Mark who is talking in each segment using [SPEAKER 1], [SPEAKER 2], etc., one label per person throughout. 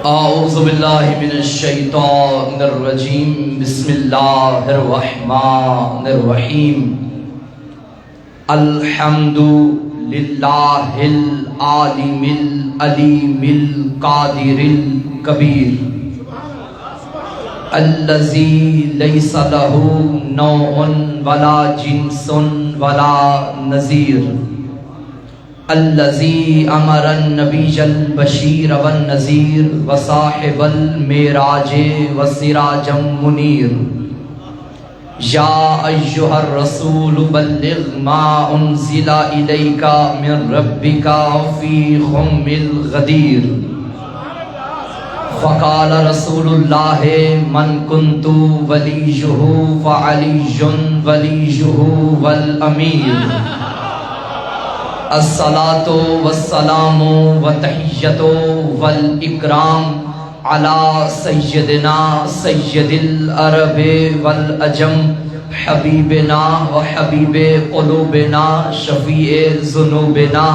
[SPEAKER 1] اعوذ باللہ من الشیطان الرجیم بسم اللہ الرحمن الرحیم الحمد للہ العالم العلیم القادر الکبیر الذی لیس لہ نوع ولا جنس ولا نظیر الذي امر النبي البشير والنذير وصاحب المعراج وسراجا منير يا ايها الرسول بلغ ما انزل اليك من ربك في خم الغدير فقال رسول الله من كنت وليه فعلي وليه والامير الصلاة والسلام والتحیۃ والاکرام علی سیدنا سید العرب والعجم حبیبنا وحبیب قلوبنا شفیع ذنوبنا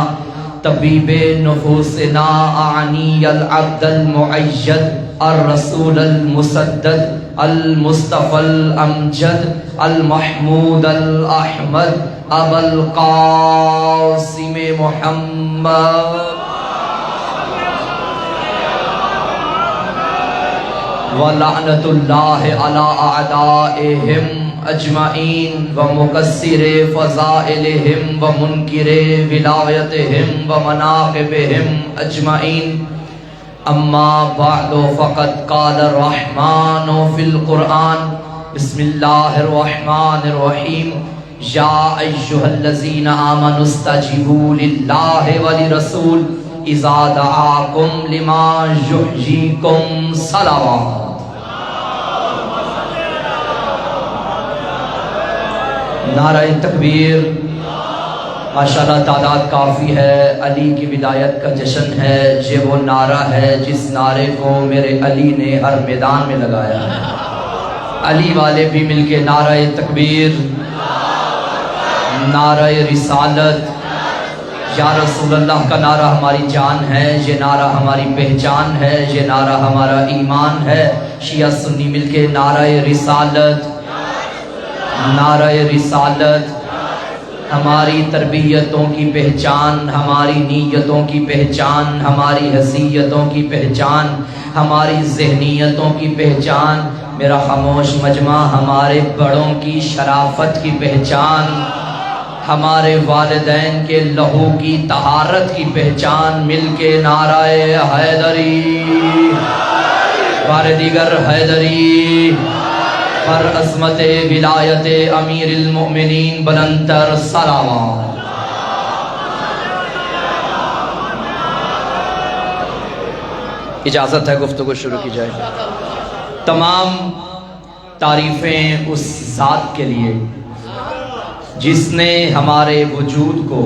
[SPEAKER 1] طبیب نفوسنا اعنی العبد المعید الرسول المسدد المصطفى الامجد المحمود الاحمد ابا القاسم محمد ولعنت اللہ علی اعدائهم اجمعین ومکسر فضائلهم ومنکر ولایتهم ومناقبهم اجمعین اما بعد فقد قال الرحمن فی القرآن بسم اللہ الرحمن الرحیم یا ایہا الذین آمنوا استجیبوا للہ ولرسول اذا دعاکم لما یحییکم صلوات۔ نعرہ تکبیر۔ ماشاءاللہ تعداد کافی ہے، علی کی ولایت کا جشن ہے۔ یہ وہ نعرہ ہے جس نعرے کو میرے علی نے ہر میدان میں لگایا ہے۔ علی والے بھی مل کے نعرہ تکبیر، نعرہ رسالت، یا رسول اللہ کا نعرہ ہماری جان ہے، یہ نعرہ ہماری پہچان ہے، یہ نعرہ ہمارا ایمان ہے۔ شیعہ سنی مل کے نعرہ رسالت، نعرہ رسالت، ہماری تربیتوں کی پہچان، ہماری نیتوں کی پہچان، ہماری حیثیتوں کی پہچان، ہماری ذہنیتوں کی پہچان۔ میرا خاموش مجمع ہمارے بڑوں کی شرافت کی پہچان، ہمارے والدین کے لہو کی طہارت کی پہچان۔ مل کے نعرہ حیدری، بار دیگر حیدری، پر عظمت ولایت امیر المؤمنین بلندتر سلامات۔ اجازت ہے گفتگو شروع کی جائے۔ تمام تعریفیں اس ذات کے لیے جس نے ہمارے وجود کو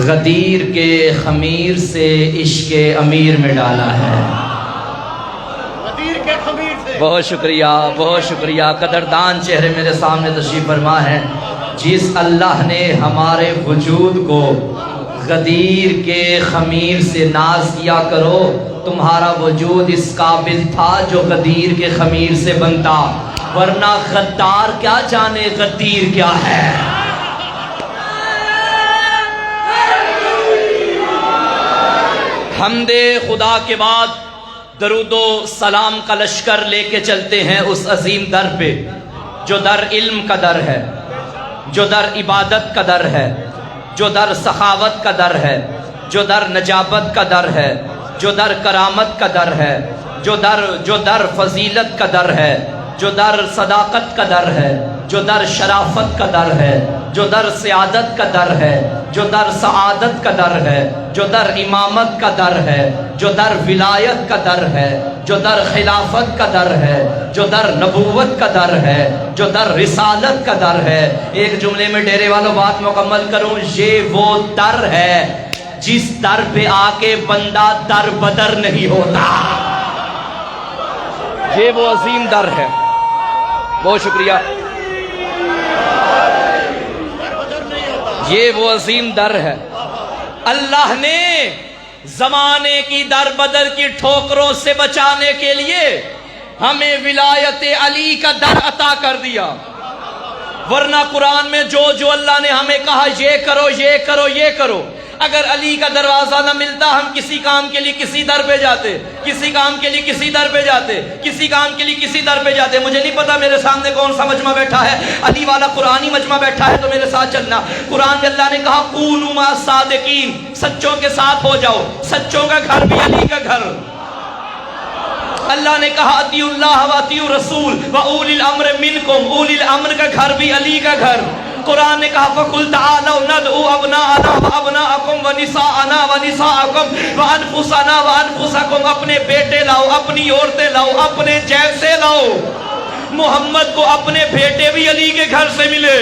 [SPEAKER 1] غدیر کے خمیر سے عشق امیر میں ڈالا ہے۔ بہت شکریہ، بہت شکریہ۔ قدردان چہرے میرے سامنے تشریف فرما ہے۔ جس اللہ نے ہمارے وجود کو غدیر کے خمیر سے ناز کیا کرو، تمہارا وجود اس قابل تھا جو غدیر کے خمیر سے بنتا، ورنہ غدار کیا جانے غدیر کیا ہے۔ حمد خدا کے بعد درود و سلام کا لشکر لے کے چلتے ہیں اس عظیم در پہ جو در علم کا در ہے، جو در عبادت کا در ہے، جو در سخاوت کا در ہے، جو در نجابت کا در ہے، جو در کرامت کا در ہے، جو در فضیلت کا در ہے، جو در صداقت کا در ہے، جو در شرافت کا در ہے، جو در سعادت کا در ہے، جو در سعادت کا در ہے، جو در امامت کا در ہے، جو در ولایت کا در ہے، جو در خلافت کا در ہے، جو در نبوت کا در ہے، جو در رسالت کا در ہے۔ ایک جملے میں ڈیرے والوں بات مکمل کروں، یہ وہ در ہے جس در پہ آ کے بندہ در بدر نہیں ہوتا۔ یہ وہ عظیم در ہے۔ بہت شکریہ۔ یہ وہ عظیم در ہے۔ اللہ نے زمانے کی در بدر کی ٹھوکروں سے بچانے کے لیے ہمیں ولایت علی کا در عطا کر دیا، ورنہ قرآن میں جو اللہ نے ہمیں کہا یہ کرو یہ کرو یہ کرو، اگر علی کا دروازہ نہ ملتا ہم کسی کام کے لیے کسی در پہ جاتے، کسی کام کے لیے کسی در پہ جاتے، کسی کام کے لیے کسی در پہ جاتے۔ مجھے نہیں پتا میرے سامنے کون سا مجمع بیٹھا ہے، علی والا قرآنی مجمع بیٹھا ہے تو میرے ساتھ چلنا۔ قرآن میں اللہ نے کہا کونوا مع الصادقین، سچوں کے ساتھ ہو جاؤ، سچوں کا گھر بھی علی کا گھر۔ اللہ نے کہا اطیعوا اللہ و اطیعوا الرسول و اولی الامر منکم، اولی الامر کا گھر بھی علی کا گھر۔ قرآن نے کہا فَقُلْ تَعَالَوْا نَدْعُوا أَبْنَاءَنَا وَأَبْنَاءَكُمْ وَنِسَاءَنَا وَنِسَاءَكُمْ وَأَنفُسَنَا وَأَنفُسَكُمْ، اپنے بیٹے لاؤ، اپنی عورتیں لاؤ، اپنے جیسے لاؤ۔ محمد کو اپنے بیٹے بھی علی کے گھر سے ملے،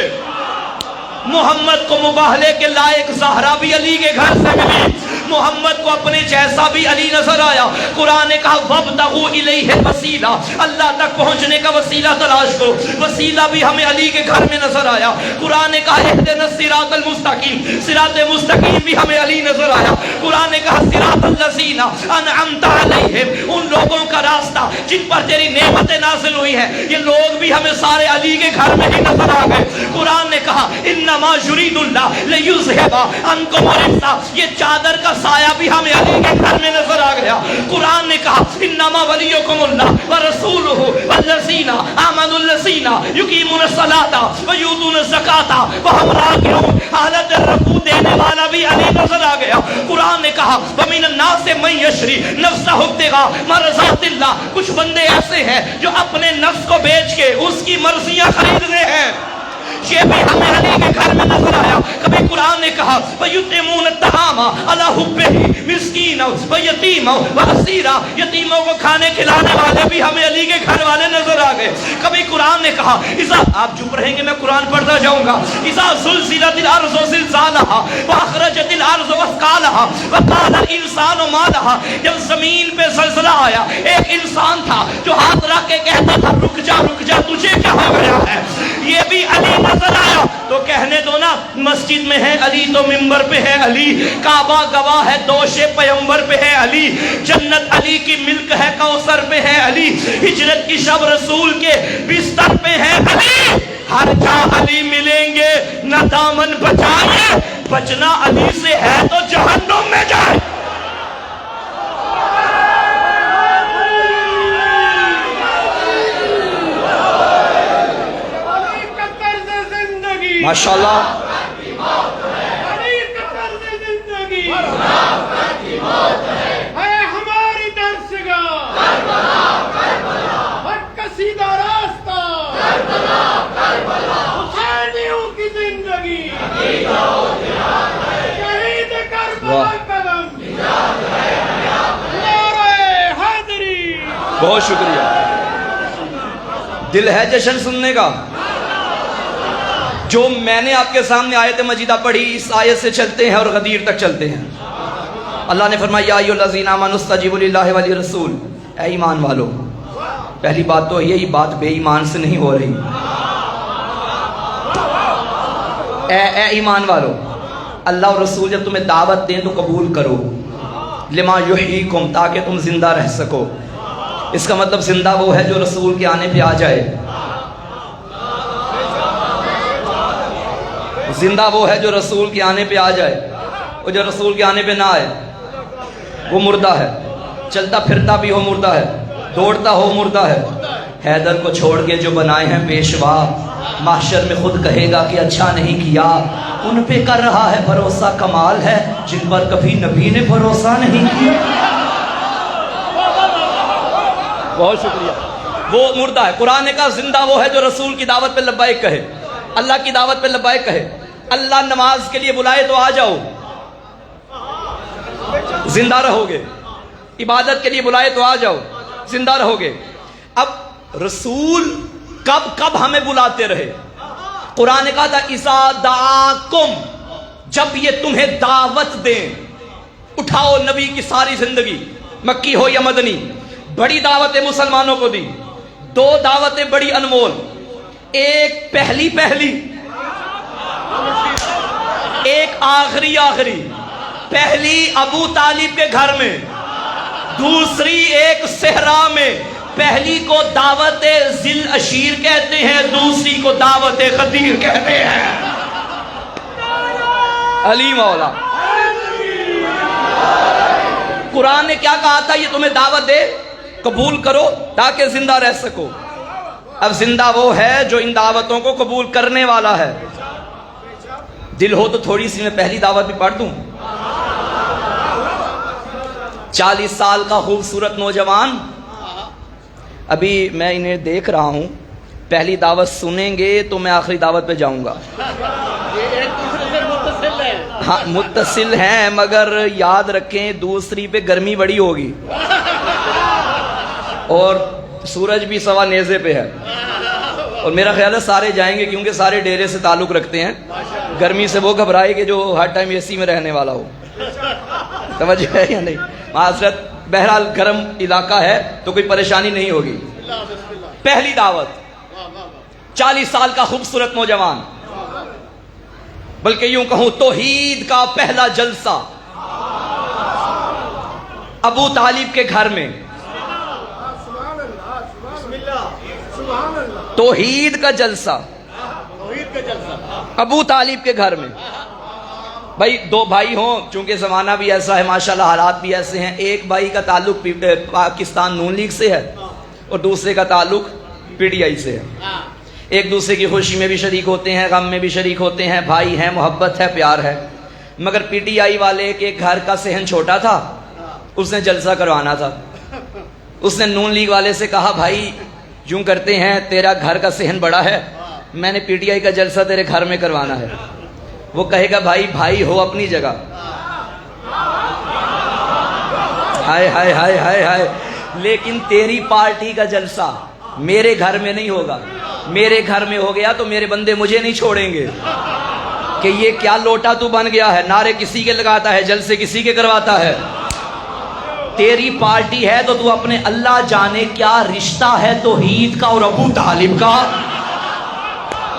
[SPEAKER 1] محمد کو مباہلے کے لائق زہرا بھی علی کے گھر سے ملی، محمد کو اپنے جیسا بھی علی نظر آیا۔ قرآن نے کہا وَابْتَغُوا إِلَيْهِ الْوَسِيلَةَ، اللہ تک پہنچنے کا وسیلہ تلاش کرو، وسیلہ بھی ہمیں علی کے گھر میں نظر آیا۔ قرآن نے کہا اهْدِنَا الصِّرَاطَ الْمُسْتَقِيمَ، صراط مستقیم بھی ہمیں علی نظر آیا۔ قرآن نے کہا صِرَاطَ الَّذِينَ أَنْعَمْتَ عَلَيْهِمْ، ان لوگوں کا راستہ جن پر تیری نعمتیں نازل ہوئی ہیں، یہ لوگ بھی ہمیں سارے علی کے گھر میں ہی نظر آ گئے۔ قرآن نے کہا انما یرید اللہ لیذھب عنکم الرجس، یہ چادر کا سایہ بھی ہمیں علی کے گھر میں نظر آ گیا۔ قرآن نے کہا انما ولیکم اللہ ورسولہ والذین آمنوا الذین یقیمون الصلاۃ ویؤتون الزکاۃ وہم راکعون، حالت رکوع دینے والا بھی علی نظر آ گیا۔ قرآن نے کہا ومن الناس من یشری نفسہ ابتغاء مرضات اللہ، کچھ بندے ایسے ہیں جو اپنے نفس کو بیچ کے اس کی مرضیاں خرید رہے ہیں، یہ بھی ہمیں علی کے گھر میں نظر آیا۔ کبھی قرآن نے کہا وَيُطْعِمُونَ الطَّعَامَ عَلَىٰ حُبِّهِ مِسْكِینًا وَیتیمًا وَاسِیرًا، یتیموں کو کھانے کھلانے والے بھی ہمیں علی کے گھر والے نظر آ گئے۔ کبھی قرآن نے کہا آپ چپ رہیں گے میں قرآن پڑھتا جاؤں گا، اِذَا زُلْزِلَتِ الْأَرْضُ زِلْزَالَهَا وَأَخْرَجَتِ الْأَرْضُ أَثْقَالَهَا وَقَالَ الْإِنسَانُ مَا لَهَا، جب زمین پہ زلزلہ آیا ایک انسان تھا جو ہاتھ رکھ کے کہتا تھا رک جا تجھے کیا ہو گیا ہے، یہ بھی علی نظر آیا۔ تو کہنے دو نا مسجد میں ہے علی تو ممبر پہ ہے علی، کعبہ گواہ ہے دوش پیغمبر پہ ہے علی، جنت علی کی ملک ہے کوثر پہ ہے علی، ہجرت کی شب رسول کے بستر پہ ہے علی، ہر جا علی ملیں گے نہ دامن بچائے، بچنا علی سے ہے تو جہنم میں جائے۔ ماشاءاللہ
[SPEAKER 2] ہماری درسگاہ حق کا سیدھا راستہ، حسینیوں کی زندگی، شہید کربلا قدم، نعرہ حیدری۔
[SPEAKER 1] بہت شکریہ، دل ہے جشن سننے کا۔ جو میں نے آپ کے سامنے آیت مجیدہ پڑھی اس آیت سے چلتے ہیں اور غدیر تک چلتے ہیں۔ اللہ نے فرمایا یا ایھا الذین آمنوا استجیبوا للہ وللرسول، اے ایمان والو، پہلی بات تو یہی بات بے ایمان سے نہیں ہو رہی، اے ایمان والو، اللہ اور رسول جب تمہیں دعوت دیں تو قبول کرو، لما یحییکم، تاکہ تم زندہ رہ سکو۔ اس کا مطلب زندہ وہ ہے جو رسول کے آنے پہ آ جائے، زندہ وہ ہے جو رسول کے آنے پہ آ جائے، اور جو رسول کے آنے پہ نہ آئے وہ مردہ ہے، چلتا پھرتا بھی ہو مردہ ہے، دوڑتا ہو مردہ ہے۔ حیدر کو چھوڑ کے جو بنائے ہیں پیشوا، محشر میں خود کہے گا کہ اچھا نہیں کیا، ان پہ کر رہا ہے بھروسہ، کمال ہے جن پر کبھی نبی نے بھروسہ نہیں کیا۔ بہت شکریہ۔ وہ مردہ ہے۔ قرآن نے کہا زندہ وہ ہے جو رسول کی دعوت پہ لبیک کہے، اللہ کی دعوت پہ لبیک کہے۔ اللہ نماز کے لیے بلائے تو آ جاؤ، زندہ رہو گے، عبادت کے لیے بلائے تو آ جاؤ، زندہ رہو گے۔ اب رسول کب ہمیں بلاتے رہے؟ قرآن نے کہا تھا اذا دعاکم، جب یہ تمہیں دعوت دیں۔ اٹھاؤ نبی کی ساری زندگی، مکی ہو یا مدنی، بڑی دعوتیں مسلمانوں کو دی، دو دعوتیں بڑی انمول، ایک پہلی ایک آخری، پہلی ابو طالب کے گھر میں، دوسری ایک صحرا میں۔ پہلی کو دعوت ذی العشیر کہتے ہیں، دوسری کو دعوت غدیر کہتے ہیں۔ علی مولا قرآن نے کیا کہا تھا؟ یہ تمہیں دعوت دے، قبول کرو تاکہ زندہ رہ سکو۔ اب زندہ وہ ہے جو ان دعوتوں کو قبول کرنے والا ہے۔ دل ہو تو تھوڑی سی میں پہلی دعوت بھی پڑھ دوں۔ 40 سال کا خوبصورت نوجوان، ابھی میں انہیں دیکھ رہا ہوں، پہلی دعوت سنیں گے تو میں آخری دعوت پہ جاؤں گا۔ ہاں متصل ہیں، مگر یاد رکھیں دوسری پہ گرمی بڑی ہوگی اور سورج بھی سوا نیزے پہ ہے، اور میرا خیال ہے سارے جائیں گے کیونکہ سارے ڈیرے سے تعلق رکھتے ہیں۔ گرمی سے وہ گھبرائے کہ جو ہر ٹائم اے سی میں رہنے والا ہو۔ توجہ ہے یا نہیں؟ معذرت، بہرحال گرم علاقہ ہے تو کوئی پریشانی نہیں ہوگی۔ پہلی دعوت، 40 سال کا خوبصورت نوجوان، بلکہ یوں کہوں توحید کا پہلا جلسہ ابو طالب کے گھر میں، توحید کا جلسہ ابو طالب کے گھر میں۔ بھائی دو بھائی ہوں، چونکہ زمانہ بھی ایسا ہے، ماشاءاللہ حالات بھی ایسے ہیں، ایک بھائی کا تعلق پاکستان نون لیگ سے ہے اور دوسرے کا تعلق پی ٹی آئی سے ہے۔ ایک دوسرے کی خوشی میں بھی شریک ہوتے ہیں، غم میں بھی شریک ہوتے ہیں، بھائی ہیں، محبت ہے، پیار ہے۔ مگر پی ٹی آئی والے کے گھر کا صحن چھوٹا تھا، اس نے جلسہ کروانا تھا۔ اس نے نون لیگ والے سے کہا بھائی یوں کرتے ہیں، تیرا گھر کا صحن بڑا ہے، میں نے پی ٹی آئی کا جلسہ تیرے گھر میں کروانا ہے۔ وہ کہے گا بھائی بھائی ہو اپنی جگہ، ہائے ہائے ہائے ہائے ہائے، لیکن تیری پارٹی کا جلسہ میرے گھر میں نہیں ہوگا، میرے گھر میں ہو گیا تو میرے بندے مجھے نہیں چھوڑیں گے کہ یہ کیا لوٹا تو بن گیا ہے، نعرے کسی کے لگاتا ہے، جلسے کسی کے کرواتا ہے۔ تیری پارٹی ہے تو تو اپنے اللہ جانے کیا رشتہ ہے توحید کا اور ابو طالب کا۔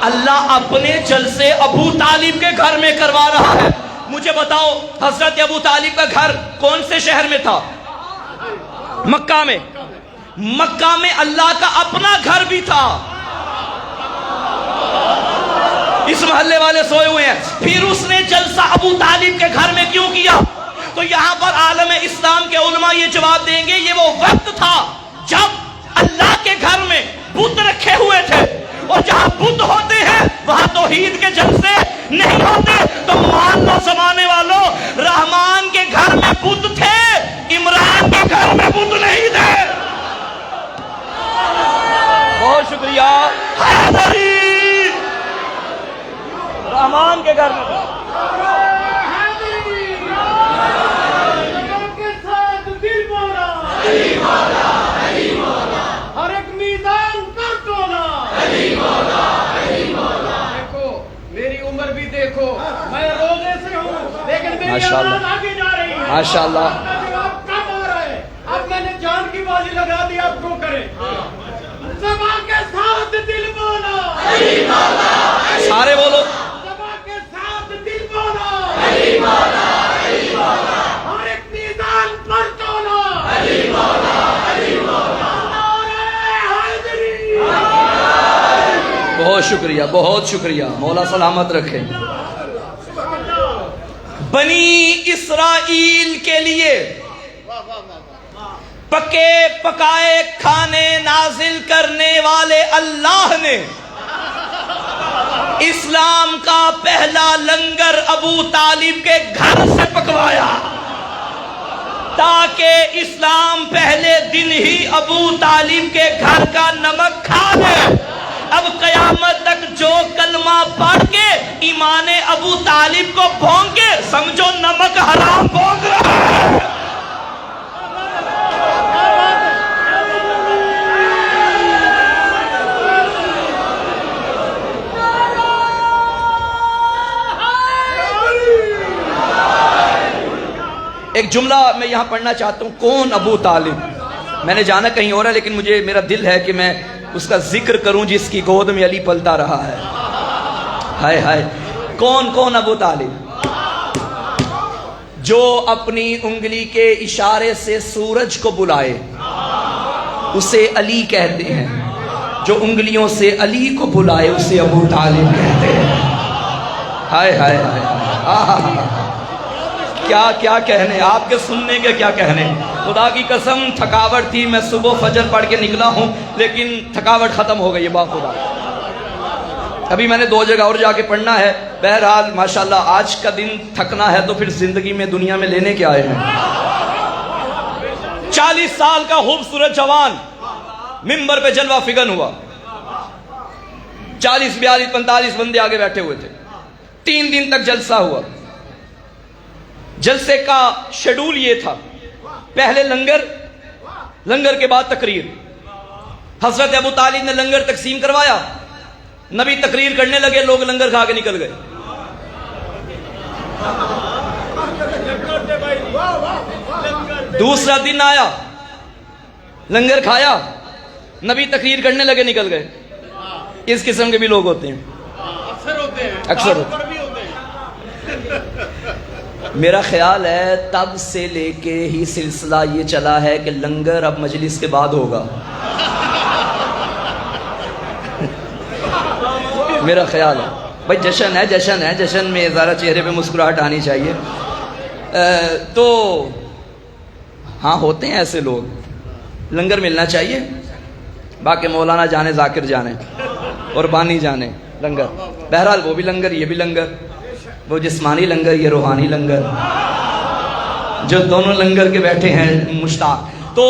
[SPEAKER 1] اللہ اپنے جلسے ابو طالب کے گھر میں کروا رہا ہے۔ مجھے بتاؤ حضرت ابو طالب کا گھر کون سے شہر میں تھا؟ مکہ میں۔ مکہ میں اللہ کا اپنا گھر بھی تھا۔ اس محلے والے سوئے ہوئے ہیں۔ پھر اس نے جلسہ ابو طالب کے گھر میں کیوں کیا؟ تو یہاں پر عالم اسلام کے علماء یہ جواب دیں گے یہ وہ وقت تھا جب اللہ کے گھر میں بت رکھے ہوئے تھے، اور جہاں بت ہوتے ہیں وہاں توحید کے جلسے نہیں ہوتے۔ تو مان لو زمانے والوں، رحمان کے گھر میں بت تھے، عمران کے گھر میں بت نہیں تھے۔ بہت شکریہ حیدری، رحمان کے گھر میں
[SPEAKER 2] ہر ایک میدان پر ٹولا۔ دیکھو میری عمر بھی دیکھو، میں روزے سے ہوں لیکن میری آواز آگے جا رہی ہے۔
[SPEAKER 1] ماشاءاللہ
[SPEAKER 2] جواب کم آ رہا ہے، اب میں نے جان کی بازی لگا دی، اب کو کرے زبان کے ساتھ دل بولا،
[SPEAKER 1] سارے بولو
[SPEAKER 2] زبان کے ساتھ دل بولا، ہر ایک میدان پر ٹولا۔
[SPEAKER 1] بہت شکریہ، بہت شکریہ، مولا سلامت رکھے۔ بنی اسرائیل کے لیے پکے پکائے کھانے نازل کرنے والے اللہ نے اسلام کا پہلا لنگر ابو طالب کے گھر سے پکوایا، تاکہ اسلام پہلے دن ہی ابو طالب کے گھر کا نمک کھا لے۔ اب قیامت تک جو کلمہ پڑھ کے ایمان ابو طالب کو بھونکے، سمجھو نمک حرام بھونک رہا ہے۔ ایک جملہ میں یہاں پڑھنا چاہتا ہوں، کون ابو طالب؟ میں نے جانا کہیں اور ہے لیکن مجھے میرا دل ہے کہ میں اس کا ذکر کروں جس کی گود میں علی پلتا رہا ہے۔ ہائے ہائے، کون ابو طالب؟ جو اپنی انگلی کے اشارے سے سورج کو بلائے اسے علی کہتے ہیں، جو انگلیوں سے علی کو بلائے اسے ابو طالب کہتے ہیں۔ ہائے ہائے ہائے، کیا کیا کہنے، آپ کے سننے کے کیا کہنے۔ خدا کی قسم تھکاوٹ تھی، میں صبح فجر پڑھ کے نکلا ہوں لیکن تھکاوٹ ختم ہو گئی ہے باخدا۔ ابھی میں نے 2 جگہ اور جا کے پڑھنا ہے۔ بہرحال ماشاءاللہ آج کا دن تھکنا ہے تو پھر زندگی میں دنیا میں لینے کے آئے ہیں۔ 40 سال کا خوبصورت جوان منبر پہ جلوہ فگن ہوا، 40 42 45 بندے آگے بیٹھے ہوئے تھے۔ 3 دن تک جلسہ ہوا۔ جلسے کا شیڈول یہ تھا، پہلے لنگر کے بعد تقریر۔ حضرت ابو طالب نے لنگر تقسیم کروایا، نبی تقریر کرنے لگے، لوگ لنگر کھا کے نکل گئے۔ دوسرا دن آیا، لنگر کھایا، نبی تقریر کرنے لگے، نکل گئے۔ اس قسم کے بھی لوگ ہوتے ہیں، اکثر ہوتے ہیں۔ میرا خیال ہے تب سے لے کے ہی سلسلہ یہ چلا ہے کہ لنگر اب مجلس کے بعد ہوگا، میرا خیال ہے۔ بھائی جشن ہے، جشن ہے، جشن میں ذرا چہرے پہ مسکراہٹ آنی چاہیے۔ تو ہاں ہوتے ہیں ایسے لوگ، لنگر ملنا چاہیے۔ باقی مولانا جانے، ذاکر جانے اور بانی جانے لنگر۔ بہرحال وہ بھی لنگر، یہ بھی لنگر، وہ جسمانی لنگر، یہ روحانی لنگر، جو دونوں لنگر کے بیٹھے ہیں مشتاق۔ تو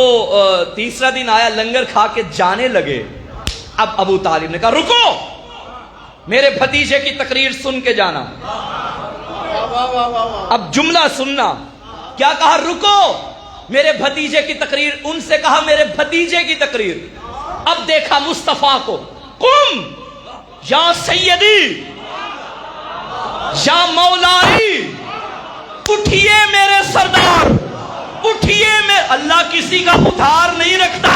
[SPEAKER 1] تیسرا دن آیا، لنگر کھا کے جانے لگے۔ اب ابو طالب نے کہا رکو، میرے بھتیجے کی تقریر سن کے جانا۔ اب جملہ سننا، کیا کہا؟ رکو میرے بھتیجے کی تقریر، ان سے کہا میرے بھتیجے کی تقریر۔ اب دیکھا مصطفیٰ کو، قم یا سیدی یا مولائی، اٹھئے میرے سردار، اٹھئے میں اللہ کسی کا ادھار نہیں رکھتا۔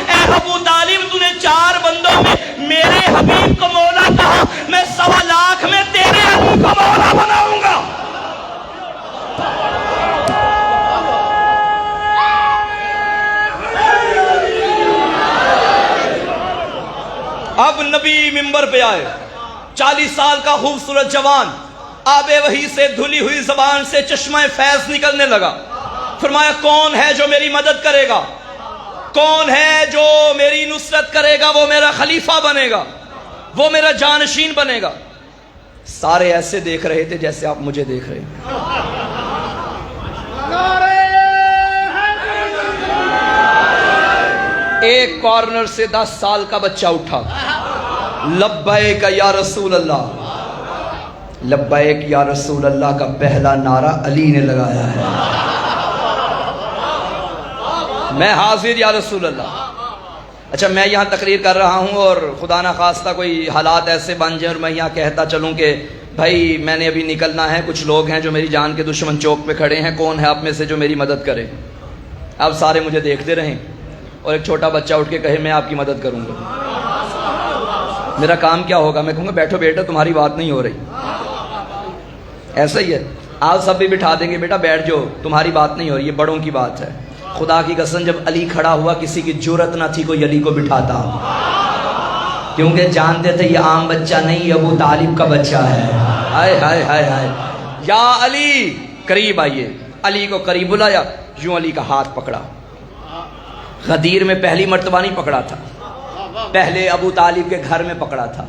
[SPEAKER 1] اے ابو طالب، تو نے 4 بندوں میں میرے حبیب کو مولا کہا، میں 1.25 لاکھ میں تیرے علی کو مولا بناؤں گا۔ اب نبی منبر پہ آئے، 40 سال کا خوبصورت جوان، آب وحی سے دھلی ہوئی زبان سے چشمہ فیض نکلنے لگا۔ فرمایا کون ہے جو میری مدد کرے گا؟ کون ہے جو میری نصرت کرے گا؟ وہ میرا خلیفہ بنے گا، وہ میرا جانشین بنے گا۔ سارے ایسے دیکھ رہے تھے جیسے آپ مجھے دیکھ رہے ہیں۔ ایک کارنر سے 10 سال کا بچہ اٹھا، لبیک یا رسول اللہ، لبیک یا رسول اللہ کا پہلا نعرہ علی نے لگایا ہے، میں حاضر یا رسول اللہ۔ اچھا میں یہاں تقریر کر رہا ہوں اور خدا نہ خواستہ کوئی حالات ایسے بن جائیں اور میں یہاں کہتا چلوں کہ بھائی میں نے ابھی نکلنا ہے، کچھ لوگ ہیں جو میری جان کے دشمن چوک پہ کھڑے ہیں، کون ہے آپ میں سے جو میری مدد کرے؟ اب سارے مجھے دیکھتے رہیں اور ایک چھوٹا بچہ اٹھ کے کہے میں آپ کی مدد کروں گا، میرا کام کیا ہوگا؟ میں کہوں گا بیٹھو بیٹا، تمہاری بات نہیں ہو رہی۔ ایسا ہی ہے، آپ سب بھی بٹھا دیں گے، بیٹا بیٹھ جاؤ، تمہاری بات نہیں ہو رہی، یہ بڑوں کی بات ہے۔ خدا کی قسم جب علی کھڑا ہوا کسی کی جرأت نہ تھی کوئی علی کو بٹھاتا، کیونکہ جانتے تھے یہ عام بچہ نہیں، یہ ابو طالب کا بچہ ہے۔ ہائے ہائے ہائے ہائے، یا علی قریب آئیے۔ علی کو قریب بلایا، یوں علی کا ہاتھ پکڑا۔ غدیر میں پہلی مرتبہ نہیں پکڑا تھا، پہلے ابو طالب کے گھر میں پکڑا تھا۔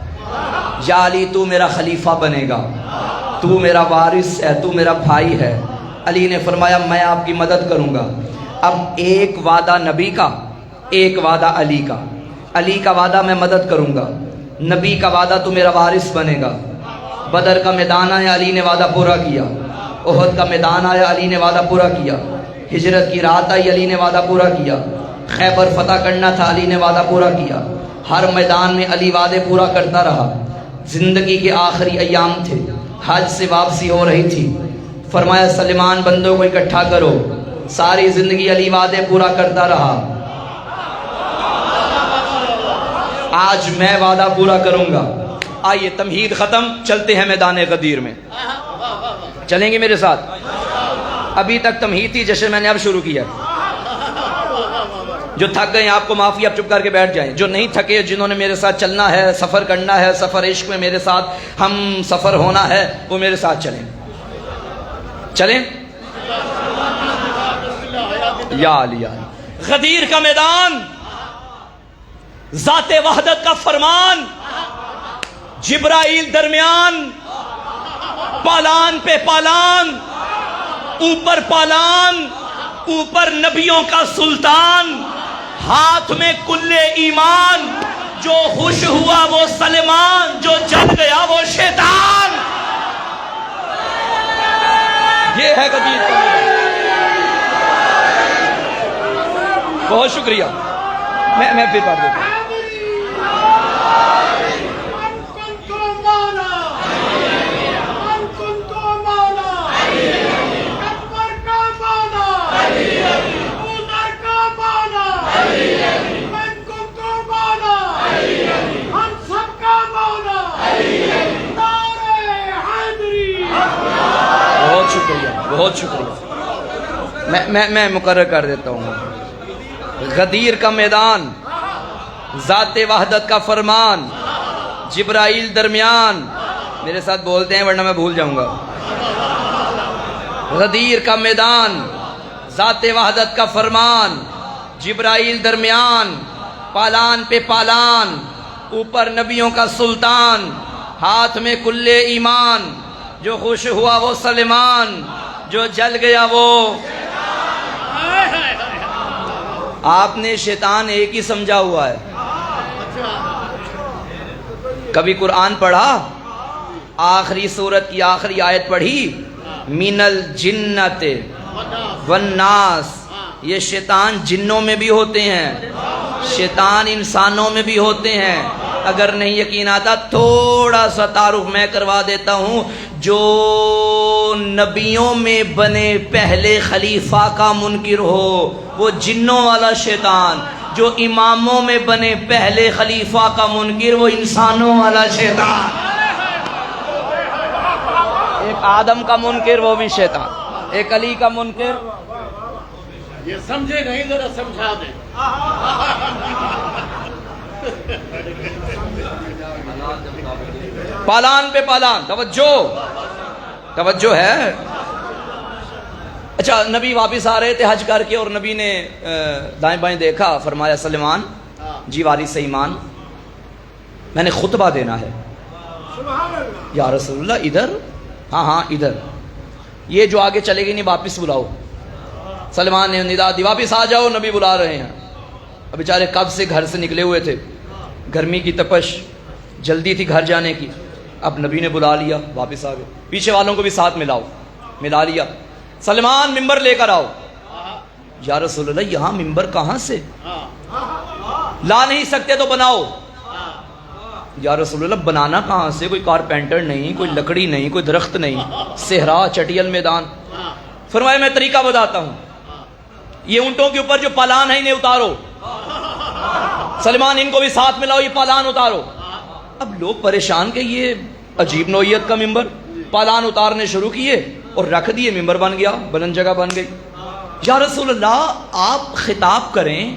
[SPEAKER 1] یا علی تو میرا خلیفہ بنے گا، تو میرا وارث ہے، تو میرا بھائی ہے۔ علی نے فرمایا میں آپ کی مدد کروں گا۔ اب ایک وعدہ نبی کا، ایک وعدہ علی کا۔ علی کا وعدہ میں مدد کروں گا، نبی کا وعدہ تو میرا وارث بنے گا۔ بدر کا میدان آیا، علی نے وعدہ پورا کیا۔ احد کا میدان آیا، علی نے وعدہ پورا کیا۔ ہجرت کی رات آئی، علی نے وعدہ پورا کیا۔ خیبر فتح کرنا تھا، علی نے وعدہ پورا کیا۔ ہر میدان میں علی وعدے پورا کرتا رہا۔ زندگی کے آخری ایام تھے، حج سے واپسی ہو رہی تھی۔ فرمایا سلیمان بندوں کو اکٹھا کرو، ساری زندگی علی وعدے پورا کرتا رہا، آج میں وعدہ پورا کروں گا۔ آئیے تمہید ختم، چلتے ہیں میدان غدیر میں، چلیں گے میرے ساتھ؟ ابھی تک تمہید تھی، جشن میں نے اب شروع کیا۔ جو تھک گئے آپ کو معافی، آپ چپ کر کے بیٹھ جائیں۔ جو نہیں تھکے، جنہوں نے میرے ساتھ چلنا ہے، سفر کرنا ہے، سفر عشق میں میرے ساتھ ہم سفر ہونا ہے، وہ میرے ساتھ چلیں چلیں۔ یا علی غدیر کا میدان، ذات وحدت کا فرمان، جبرائیل درمیان، پالان پہ پالان، اوپر پالان، اوپر نبیوں کا سلطان، ہاتھ میں کل ایمان، جو خوش ہوا وہ سلمان، جو جل گیا وہ شیطان۔ یہ ہے غدیر کا میدان۔ بہت شکریہ، میں پھر پڑھ دیتا ہوں۔ بہت شکریہ، بہت شکریہ۔ میں مقرر کر دیتا ہوں۔ غدیر کا میدان، ذات وحدت کا فرمان، جبرائیل درمیان، میرے ساتھ بولتے ہیں ورنہ میں بھول جاؤں گا۔ غدیر کا میدان، ذات وحدت کا فرمان، جبرائیل درمیان، پالان پہ پالان، اوپر نبیوں کا سلطان، ہاتھ میں کل ایمان، جو خوش ہوا وہ سلمان، جو جل گیا وہ۔ آپ نے شیطان ایک ہی سمجھا ہوا ہے۔ کبھی قرآن پڑھا؟ آخری سورت کی آخری آیت پڑھی، من الجنت والناس۔ یہ شیطان جنوں میں بھی ہوتے ہیں، شیطان انسانوں میں بھی ہوتے ہیں۔ اگر نہیں یقین آتا تھوڑا سا تعارف میں کروا دیتا ہوں۔ جو نبیوں میں بنے پہلے خلیفہ کا منکر ہو وہ جنوں والا شیطان، جو اماموں میں بنے پہلے خلیفہ کا منکر وہ انسانوں والا شیطان۔ ایک آدم کا منکر وہ بھی شیطان، ایک علی کا منکر۔
[SPEAKER 2] یہ سمجھے نہیں، ذرا سمجھا دیں۔
[SPEAKER 1] پالان پہ پالان، توجہ ہے۔ اچھا، نبی واپس آ رہے تھے حج کر کے، اور نبی نے دائیں بائیں دیکھا، فرمایا سلمان جی وارث ایمان، میں نے خطبہ دینا ہے۔ یا رسول اللہ ادھر؟ ہاں ادھر۔ یہ جو آگے چلے گی نہیں واپس بلاؤ۔ سلمان نے ندا دی واپس آ جاؤ، نبی بلا رہے ہیں۔ اب بیچارے کب سے گھر سے نکلے ہوئے تھے، گرمی کی تپش، جلدی تھی گھر جانے کی۔ اب نبی نے بلا لیا، واپس آ گئے۔ پیچھے والوں کو بھی ساتھ ملا لیا۔ سلمان ممبر لے کر آؤ۔ یا رسول اللہ یہاں ممبر کہاں سے؟ لا نہیں سکتے تو بناؤ۔ یا رسول اللہ بنانا کہاں سے؟ کوئی کارپینٹر نہیں، کوئی لکڑی نہیں، کوئی درخت نہیں، صحرا چٹیل میدان۔ فرمایا میں طریقہ بتاتا ہوں، یہ اونٹوں کے اوپر جو پالان ہے انہیں اتارو۔ سلمان ان کو بھی ساتھ ملاؤ، یہ پالان اتارو۔ اب لوگ پریشان کہ یہ عجیب نوعیت کا ممبر، پالان اتارنے شروع کیے اور رکھ دیے، ممبر بن گیا، بلند جگہ بن گئی۔ یا رسول اللہ آپ خطاب کریں،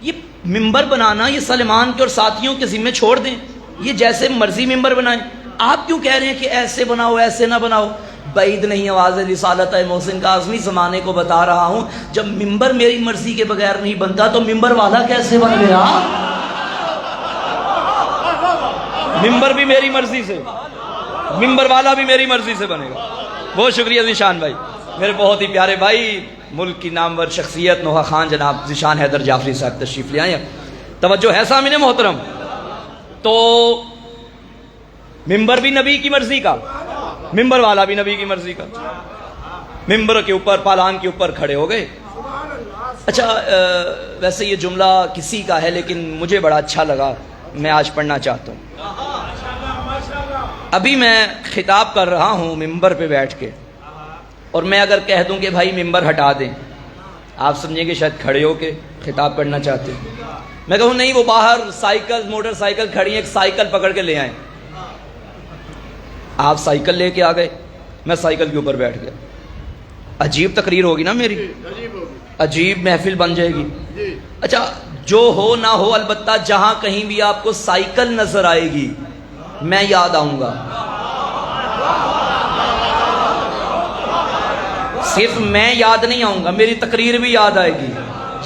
[SPEAKER 1] یہ ممبر بنانا یہ سلمان کے اور ساتھیوں کے ذمہ چھوڑ دیں، یہ جیسے مرضی ممبر بنائیں۔ آپ کیوں کہہ رہے ہیں کہ ایسے بناؤ ایسے نہ بناؤ؟ بعید نہیں آواز رسالت محسن کاظمی زمانے کو بتا رہا ہوں، جب ممبر میری مرضی کے بغیر نہیں بنتا تو ممبر والا کیسے بن گیا؟ ممبر بھی میری مرضی سے، ممبر والا بھی میری مرضی سے بنے گا۔ بہت شکریہ ذیشان بھائی، میرے بہت ہی پیارے بھائی، ملک کی نامور شخصیت نوحہ خان جناب ذیشان حیدر جعفری صاحب تشریف لے آئے ہیں۔ توجہ ہے سامعین محترم؟ تو ممبر بھی نبی کی مرضی کا، ممبر والا بھی نبی کی مرضی کا۔ ممبر کے اوپر پالان کے اوپر کھڑے ہو گئے۔ اچھا ویسے یہ جملہ کسی کا ہے لیکن مجھے بڑا اچھا لگا، میں آج پڑھنا چاہتا ہوں۔ ابھی میں خطاب کر رہا ہوں ممبر پہ بیٹھ کے، اور میں اگر کہہ دوں کہ بھائی ممبر ہٹا دیں، آپ سمجھیں کہ شاید کھڑے ہو کے خطاب کرنا چاہتے ہیں۔ میں کہوں نہیں، وہ باہر سائیکل موٹر سائیکل کھڑی ہے، ایک سائیکل پکڑ کے لے آئیں۔ آپ سائیکل لے کے آ گئے، میں سائیکل کے اوپر بیٹھ گیا۔ عجیب تقریر ہوگی نا میری,
[SPEAKER 2] عجیب ہوگی
[SPEAKER 1] عجیب محفل بن جائے گی.
[SPEAKER 2] جی.
[SPEAKER 1] اچھا جو ہو نہ ہو, البتہ جہاں کہیں بھی آپ کو سائیکل نظر آئے گی میں یاد آؤں گا. صرف میں یاد نہیں آؤں گا, میری تقریر بھی یاد آئے گی.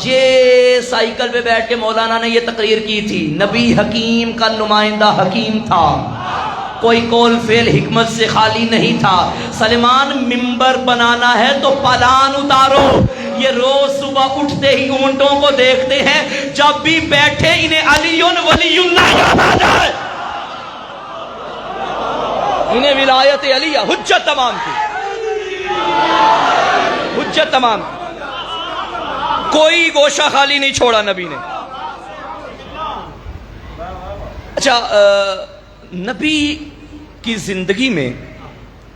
[SPEAKER 1] یہ سائیکل پہ بیٹھ کے مولانا نے یہ تقریر کی تھی. نبی حکیم کا نمائندہ حکیم تھا, کوئی قول فعل حکمت سے خالی نہیں تھا. سلیمان ممبر بنانا ہے تو پلان اتارو. یہ روز صبح اٹھتے ہی اونٹوں کو دیکھتے ہیں, جب بھی بیٹھے انہیں علی ولی اللہ یاد آ جائے. انہیں ولایت علیہ حجت تمام کی, حجت تمام کی. کوئی گوشہ خالی نہیں چھوڑا نبی نے. اچھا نبی کی زندگی میں,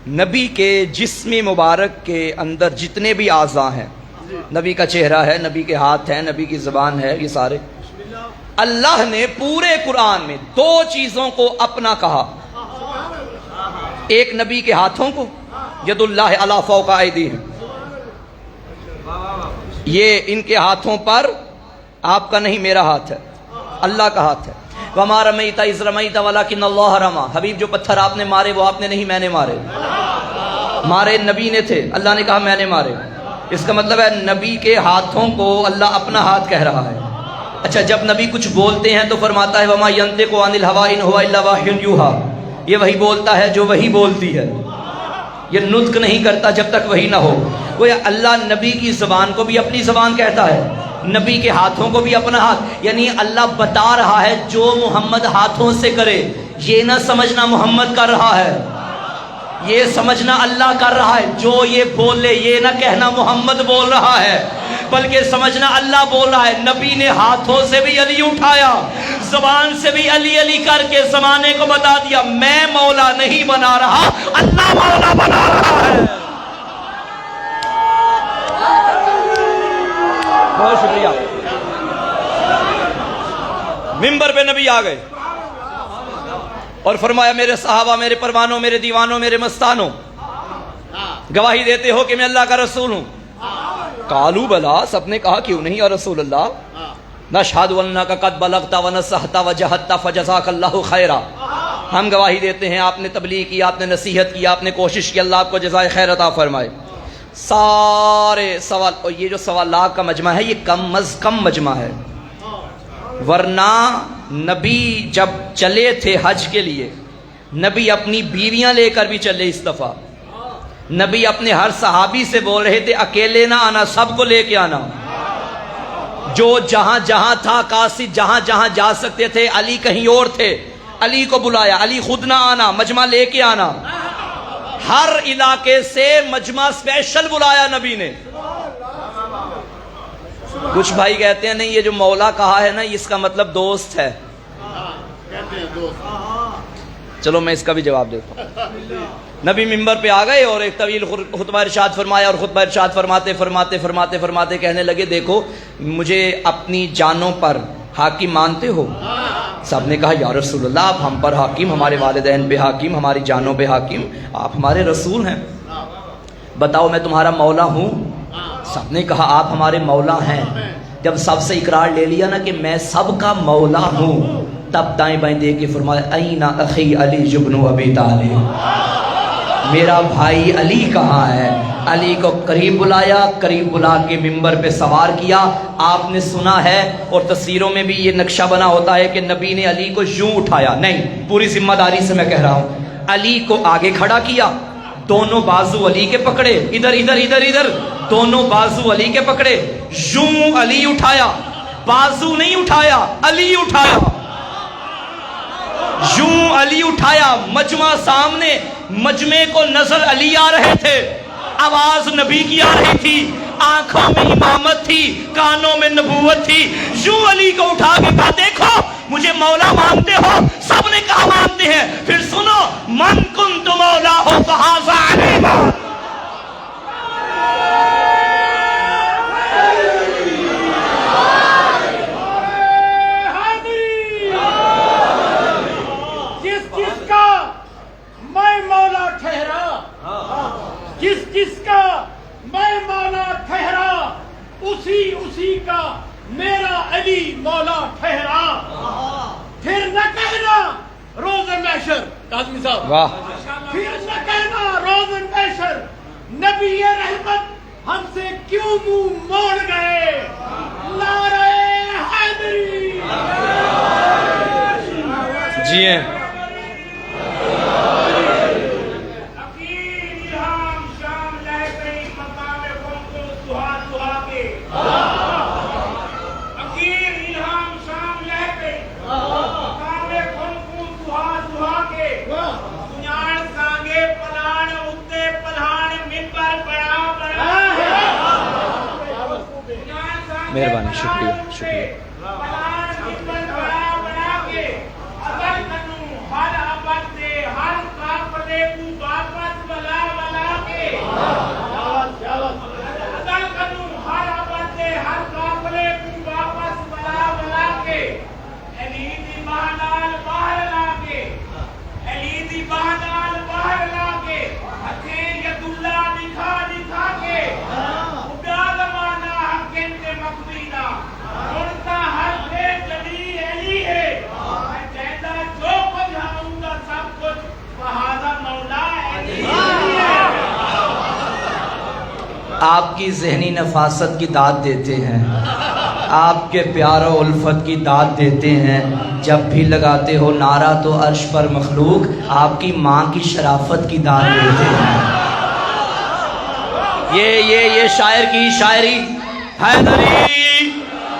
[SPEAKER 1] نبی کے جسم مبارک کے اندر جتنے بھی اعضاء ہیں, نبی کا چہرہ ہے, نبی کے ہاتھ ہیں, نبی کی زبان ہے, یہ سارے اللہ نے پورے قرآن میں دو چیزوں کو اپنا کہا. ایک نبی کے ہاتھوں کو, ید اللہ علی فوق ایدیہم, یہ ان کے ہاتھوں پر آپ کا نہیں میرا ہاتھ ہے, اللہ کا ہاتھ ہے. وَمَا رَمَيْتَ إِذْ رَمَيْتَ وَلَكِنَّ اللَّهَ رَمَى. حبیب جو پتھر آپ نے مارے وہ آپ نے نہیں, میں نے مارے. مارے نبی نے تھے, اللہ نے کہا میں نے مارے. اس کا مطلب ہے نبی کے ہاتھوں کو اللہ اپنا ہاتھ کہہ رہا ہے. اچھا جب نبی کچھ بولتے ہیں تو فرماتا ہے وَمَا يَنطِقُ عَنِ الْهَوَىٰ إِنْ هُوَ إِلَّا وَحْيٌ يُوحَىٰ. یہ وہی بولتا ہے جو وہی بولتی ہے, یہ نطق نہیں کرتا جب تک وہی نہ ہو. گویا اللہ نبی کی زبان کو بھی اپنی زبان کہتا ہے, نبی کے ہاتھوں کو بھی اپنا ہاتھ. یعنی اللہ بتا رہا ہے جو محمد ہاتھوں سے کرے یہ نہ سمجھنا محمد کر رہا ہے, یہ سمجھنا اللہ کر رہا ہے. جو یہ بولے یہ نہ کہنا محمد بول رہا ہے, بلکہ سمجھنا اللہ بول رہا ہے. نبی نے ہاتھوں سے بھی علی اٹھایا, زبان سے بھی علی علی کر کے زمانے کو بتا دیا میں مولا نہیں بنا رہا, اللہ مولا بنا رہا ہے. بہت شکریہ. ممبر پہ نبی آ گئے اور فرمایا میرے صحابہ, میرے پروانوں, میرے دیوانوں, میرے مستانوں, گواہی دیتے ہو کہ میں اللہ کا رسول ہوں. قالوا بلا, سب نے کہا کیوں نہیں یا رسول اللہ. نشہد انک قد بلغت ونصحت وجہدت فجزاک اللہ خیرا. ہم گواہی دیتے ہیں آپ نے تبلیغ کی, آپ نے نصیحت کی, آپ نے کوشش کی, اللہ آپ کو جزائے خیر عطا فرمائے. سارے سوال, اور یہ جو سوالات کا مجمع ہے یہ کم از کم مجمع ہے, ورنہ نبی جب چلے تھے حج کے لیے نبی اپنی بیویاں لے کر بھی چلے اس دفعہ. نبی اپنے ہر صحابی سے بول رہے تھے اکیلے نہ آنا, سب کو لے کے آنا. جو جہاں جہاں تھا قاصد جہاں جہاں جا سکتے تھے, علی کہیں اور تھے, علی کو بلایا, علی خود نہ آنا, مجمع لے کے آنا. ہر علاقے سے مجمع اسپیشل بلایا نبی نے. کچھ بھائی کہتے ہیں نہیں یہ جو مولا کہا ہے نا اس کا مطلب دوست ہے. چلو میں اس کا بھی جواب دیتا ہوں. نبی ممبر پہ آ گئے اور ایک طویل خطبہ ارشاد فرمایا, اور خطبہ ارشاد فرماتے فرماتے فرماتے فرماتے کہنے لگے دیکھو مجھے اپنی جانوں پر حاکم مانتے ہو؟ سب نے کہا یا رسول اللہ آپ ہم پر حاکم, ہمارے والدین پہ حاکم, ہماری جانوں پہ حاکم, آپ ہمارے رسول ہیں, بتاؤ میں تمہارا مولا ہوں؟ سب نے کہا آپ ہمارے مولا ہیں. جب سب سے اقرار لے لیا نا کہ میں سب کا مولا ہوں, تب دائیں بائیں دے کے فرمایا این اخی علی ابن ابی طالب, میرا بھائی علی کہاں ہے؟ علی کو قریب بلایا, قریب بلا کے ممبر پہ سوار کیا. آپ نے سنا ہے اور تصویروں میں بھی یہ نقشہ بنا ہوتا ہے کہ نبی نے علی کو یوں اٹھایا, نہیں پوری ذمہ داری سے میں کہہ رہا ہوں, علی کو آگے کھڑا کیا, دونوں بازو علی کے پکڑے, ادھر ادھر ادھر ادھر, دونوں بازو علی کے پکڑے, یوں علی اٹھایا, بازو نہیں اٹھایا, علی اٹھایا, یوں علی اٹھایا. مجمع سامنے, مجمع کو نظر علی آ رہے تھے, آواز نبی کی آ رہی تھی, آنکھوں میں امامت تھی, کانوں میں نبوت تھی. یوں علی کو اٹھا کے کہا دیکھو مجھے مولا مانتے ہو؟ سب نے کہا مانتے ہیں. پھر سنو من کنت مولا ہو فہذا علی.
[SPEAKER 2] جس کا میں مولا ٹھہرا, جس کا میں اسی کا میرا علی مولا ٹھہرا. پھر نہ کہنا روز محشر کاظمی صاحب،
[SPEAKER 1] واہ،
[SPEAKER 2] پھر نہ کہنا روز محشر نبی رحمت ہم سے کیوں منہ موڑ گئے. نعرہ حیدری.
[SPEAKER 1] جی ہیں. مہربانی، شکریہ شکریہ. آپ کی ذہنی نفاست کی داد دیتے ہیں، آپ کے پیار و الفت کی داد دیتے ہیں. جب بھی لگاتے ہو نعرہ تو عرش پر مخلوق آپ کی ماں کی شرافت کی داد دیتے ہیں. یہ شاعر کی شاعری حیدری،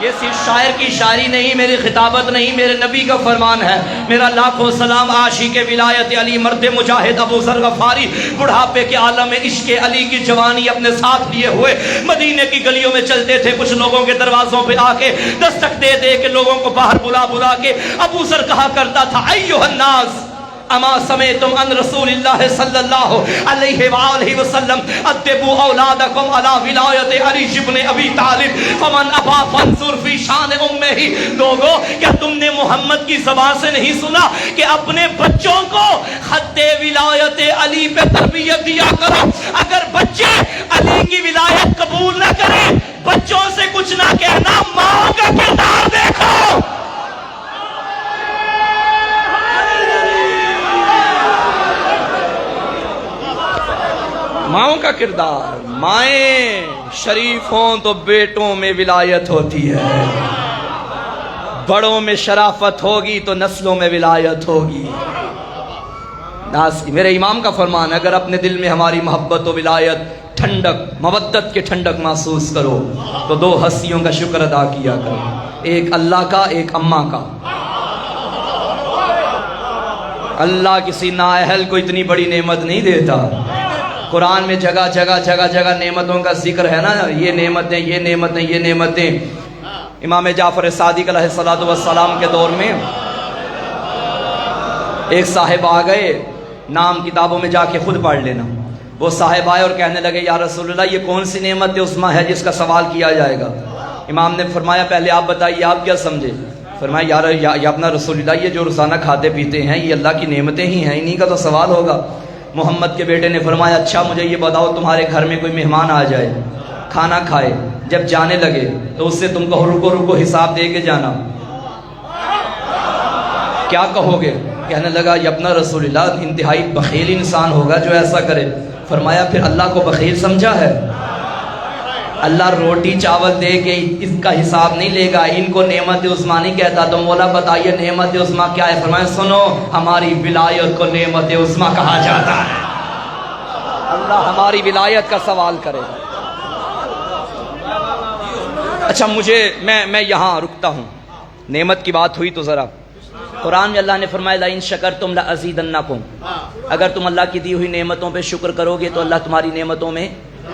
[SPEAKER 1] یہ صرف شاعر کی شاعری نہیں، میری خطابت نہیں، میرے نبی کا فرمان ہے. میرا لاکھوں سلام عاشق ولایت علی، مرد مجاہد ابو ذر غفاری، بڑھاپے کے عالم عشق علی کی جوانی اپنے ساتھ لیے ہوئے مدینے کی گلیوں میں چلتے تھے. کچھ لوگوں کے دروازوں پہ آ کے دستک دے دے کے لوگوں کو باہر بلا کے ابو ذر کہا کرتا تھا، ایھا الناس اما سمعتم ان رسول اللہ صلی اللہ علیہ وآلہ وسلم ادبوا اولادکم علی ولایت علی ابن ابی طالب فمن ابا فانظر فی شان امہ. لوگو کیا تم نے محمد کی زبان سے نہیں سنا کہ اپنے بچوں کو خط ولایت علی پہ تربیت دیا کرو. اگر بچے علی کی ولایت قبول نہ کریں، بچوں سے کچھ نہ کہنا، ماں کا کردار دیکھو. ماؤں کا کردار، مائیں شریف ہوں تو بیٹوں میں ولایت ہوتی ہے، بڑوں میں شرافت ہوگی تو نسلوں میں ولایت ہوگی. میرے امام کا فرمان ہے، اگر اپنے دل میں ہماری محبت و ولایت، ٹھنڈک، مودت کی ٹھنڈک محسوس کرو تو دو ہستیوں کا شکر ادا کیا کرو، ایک اللہ کا، ایک اماں کا. اللہ کسی نااہل کو اتنی بڑی نعمت نہیں دیتا. قرآن میں جگہ جگہ نعمتوں کا ذکر ہے نا، یہ نعمتیں، یہ نعمتیں، یہ نعمتیں. امام جعفر صادق علیہ السلام کے دور میں ایک صاحب آ گئے، نام کتابوں میں جا کے خود پڑھ لینا. وہ صاحب آئے اور کہنے لگے، یا رسول اللہ یہ کون سی نعمت عظمیٰ ہے جس کا سوال کیا جائے گا؟ امام نے فرمایا پہلے آپ بتائیے آپ کیا سمجھے؟ فرمایا یا اپنا رسول اللہ یہ جو روزانہ کھاتے پیتے ہیں یہ اللہ کی نعمتیں ہی ہیں، انہی کا تو سوال ہوگا. محمد کے بیٹے نے فرمایا اچھا مجھے یہ بتاؤ، تمہارے گھر میں کوئی مہمان آ جائے، کھانا کھائے، جب جانے لگے تو اس سے تم کہو رکو حساب دے کے جانا، کیا کہو گے؟ کہنے لگا یا اپنا رسول اللہ انتہائی بخیل انسان ہوگا جو ایسا کرے. فرمایا پھر اللہ کو بخیل سمجھا ہے؟ اللہ روٹی چاول دے کے اس کا حساب نہیں لے گا، ان کو نعمت عظمیٰ نہیں کہتا. تو مولا بتائیے نعمت عظمیٰ کیا ہے؟ فرمایا سنو، ہماری ولایت کو نعمت عظمیٰ کہا جاتا ہے. اللہ ہماری ولایت کا سوال کرے. اچھا میں یہاں رکتا ہوں. نعمت کی بات ہوئی تو ذرا قرآن میں اللہ نے فرمایا لئن شکرتم لازیدنکم، اگر تم اللہ کی دی ہوئی نعمتوں پہ شکر کرو گے تو اللہ تمہاری نعمتوں میں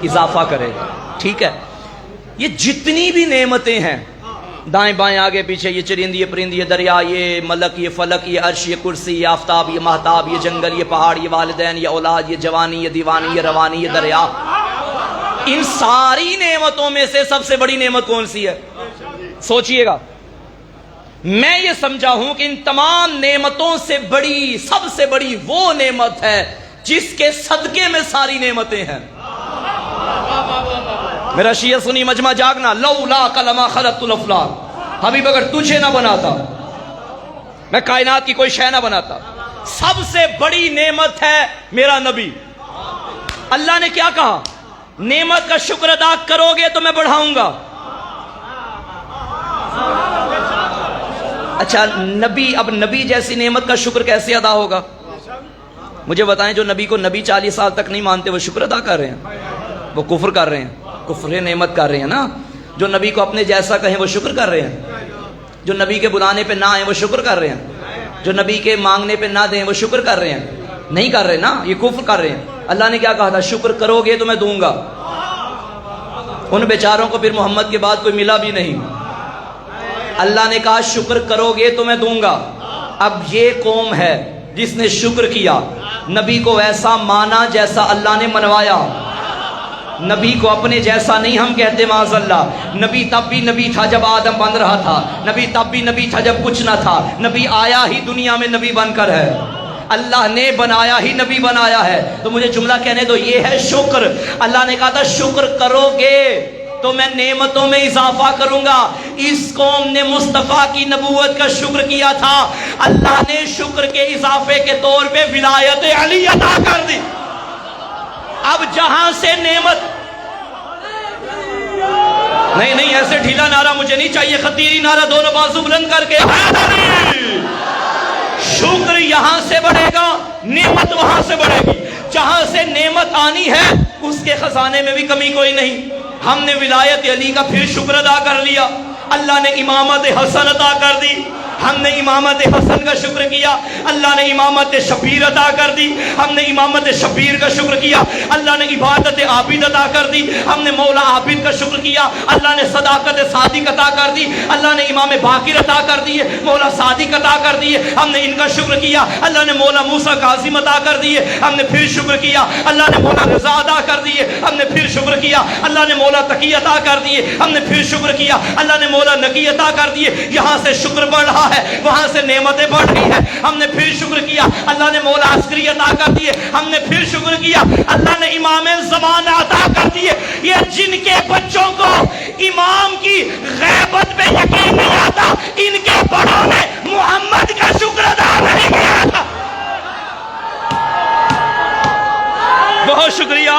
[SPEAKER 1] اضافہ کرے گا. ٹھیک ہے، یہ جتنی بھی نعمتیں ہیں دائیں بائیں آگے پیچھے، یہ چرند، یہ پرند، یہ دریا، یہ ملک، یہ فلک، یہ عرش، یہ کرسی، یہ آفتاب، یہ مہتاب، یہ جنگل، یہ پہاڑ، یہ والدین، یہ اولاد، یہ جوانی، یہ دیوانی، یہ روانی، یہ دریا، ان ساری نعمتوں میں سے سب سے بڑی نعمت کون سی ہے؟ سوچئے گا. میں یہ سمجھا ہوں کہ ان تمام نعمتوں سے بڑی، سب سے بڑی وہ نعمت ہے جس کے صدقے میں ساری نعمتیں ہیں. میرا شیعہ سنی مجمع جاگنا، لولا کلمہ خلقت الافلاک، حبیب اگر تجھے نہ بناتا میں کائنات کی کوئی شے نہ بناتا۔ سب سے بڑی نعمت ہے میرا نبی۔ اللہ نے کیا کہا؟ نعمت کا شکر ادا کرو گے تو میں بڑھاؤں گا۔ اچھا نبی، اب نبی جیسی نعمت کا شکر کیسے ادا ہوگا؟ مجھے بتائیں، جو نبی کو نبی 40 سال تک نہیں مانتے وہ شکر ادا کر رہے ہیں؟ وہ کفر کر رہے ہیں، کفر نعمت کر رہے ہیں نا۔ جو نبی کو اپنے جیسا کہیں وہ شکر کر رہے ہیں، جو نبی کے بلانے پہ نہ آئیں وہ شکر کر رہے ہیں، جو نبی کے مانگنے پہ نہ دیں وہ شکر کر رہے ہیں؟ نہیں کر رہے نا، یہ کفر کر رہے ہیں۔ اللہ نے کیا کہا تھا؟ شکر کرو گے تو میں دوں گا۔ ان بیچاروں کو پھر محمد کے بعد کوئی ملا بھی نہیں۔ اللہ نے کہا شکر کرو گے تو میں دوں گا۔ اب یہ قوم ہے جس نے شکر کیا، نبی کو ویسا مانا جیسا اللہ نے منوایا۔ نبی کو اپنے جیسا نہیں ہم کہتے معاذ اللہ۔ نبی تب بھی نبی تھا جب آدم بن رہا تھا، نبی تب بھی نبی تھا جب کچھ نہ تھا۔ نبی آیا ہی دنیا میں نبی بن کر ہے، اللہ نے بنایا ہی نبی بنایا ہے۔ تو مجھے جملہ کہنے دو، یہ ہے شکر۔ اللہ نے کہا تھا شکر کرو گے تو میں نعمتوں میں اضافہ کروں گا۔ اس قوم نے مصطفیٰ کی نبوت کا شکر کیا تھا، اللہ نے شکر کے اضافے کے طور پہ ولایت علی عطا کر دی۔ اب جہاں سے نعمت، نہیں ایسے ڈھیلا نعرہ مجھے نہیں چاہیے، خطیری نعرہ دونوں بازو بلند کر کے شکر یہاں سے بڑھے گا، نعمت وہاں سے بڑھے گی۔ جہاں سے نعمت آنی ہے اس کے خزانے میں بھی کمی کوئی نہیں۔ ہم نے ولایت علی کا پھر شکر ادا کر لیا، اللہ نے امامت حسن عطا کر دی، ہم نے امامت حسن کا شکر کیا، اللہ نے امامت شبیر عطا کر دی، ہم نے امامت شبیر کا شکر کیا، اللہ نے عبادت عابد عطا کر دی، ہم نے مولا عابد کا شکر کیا، اللہ نے صداقت صادق عطا کر دی، اللہ نے امام باقر عطا کر دیے، مولا صادق عطا کر دیے، ہم نے ان کا شکر کیا، اللہ نے مولا موسیٰ کاظم عطا کر دیے، ہم نے پھر شکر کیا، اللہ نے مولا رضا عطا کر دیے، ہم نے پھر شکر کیا، اللہ نے مولا تقی عطا کر دیے، ہم نے پھر شکر کیا، اللہ نے مولا نقی عطا کر دیے۔ یہاں سے شکر بڑھ رہا ہے، وہاں سے نعمتیں بڑھ رہی ہیں، ہم نے پھر شکر کیا، اللہ نے مولا عسکری عطا کر دیے، ہم نے پھر شکر کیا، اللہ نے امام زمانہ عطا کر دیے۔ یہ جن کے بچوں کو امام کی غیبت پہ یقین نہیں آتا، ان کے بڑوں نے محمد کا شکر ادا نہیں کیا تھا۔ بہت شکریہ۔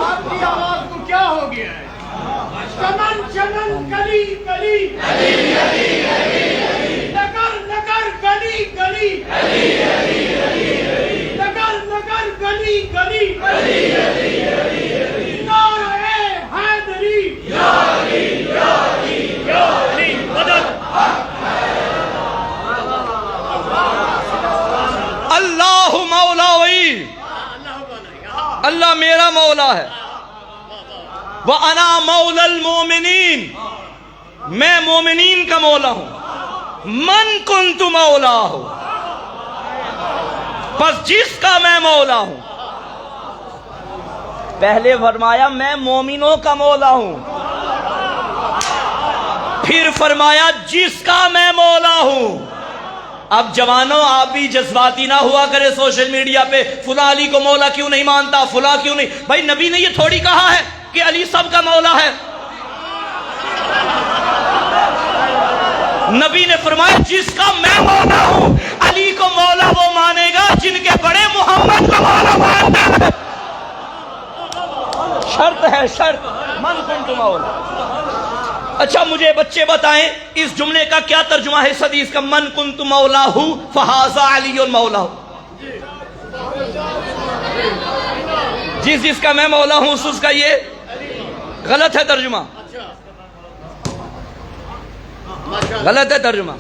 [SPEAKER 2] آپ کی آواز کو کیا ہو گیا ہے؟ چمن چمن کلی کلی، نگر نگر گلی گلی، نگر نگر گلی گلی، نعرہ حیدری،
[SPEAKER 1] اللہ مولا وی، اللہ میرا مولا ہے۔ وَأَنَا مَوْلَى الْمُؤْمِنِينَ، میں مومنین کا مولا ہوں۔ مَنْ كُنْتُ مَوْلَاهُ، بس جس کا میں مولا ہوں۔ پہلے فرمایا میں مومنوں کا مولا ہوں، پھر فرمایا جس کا میں مولا ہوں۔ اب جوانوں آپ بھی جذباتی نہ ہوا کرے سوشل میڈیا پہ، فلاں علی کو مولا کیوں نہیں مانتا، فلاں کیوں نہیں۔ بھائی نبی نے یہ تھوڑی کہا ہے کہ علی سب کا مولا ہے۔ نبی نے فرمایا جس کا میں مولا ہوں، علی کو مولا وہ مانے گا جن کے بڑے محمد کو مولا مانتا ہے۔ شرط ہے، شرط، من کنت مولا۔ اچھا مجھے بچے بتائیں اس جملے کا کیا ترجمہ ہے اس حدیث کا؟ من کنت مولا ہوں فہذا علی مولا، جس کا میں مولا ہوں اس کا یہ غلط ہے ترجمہ، غلط ہے ترجمہ۔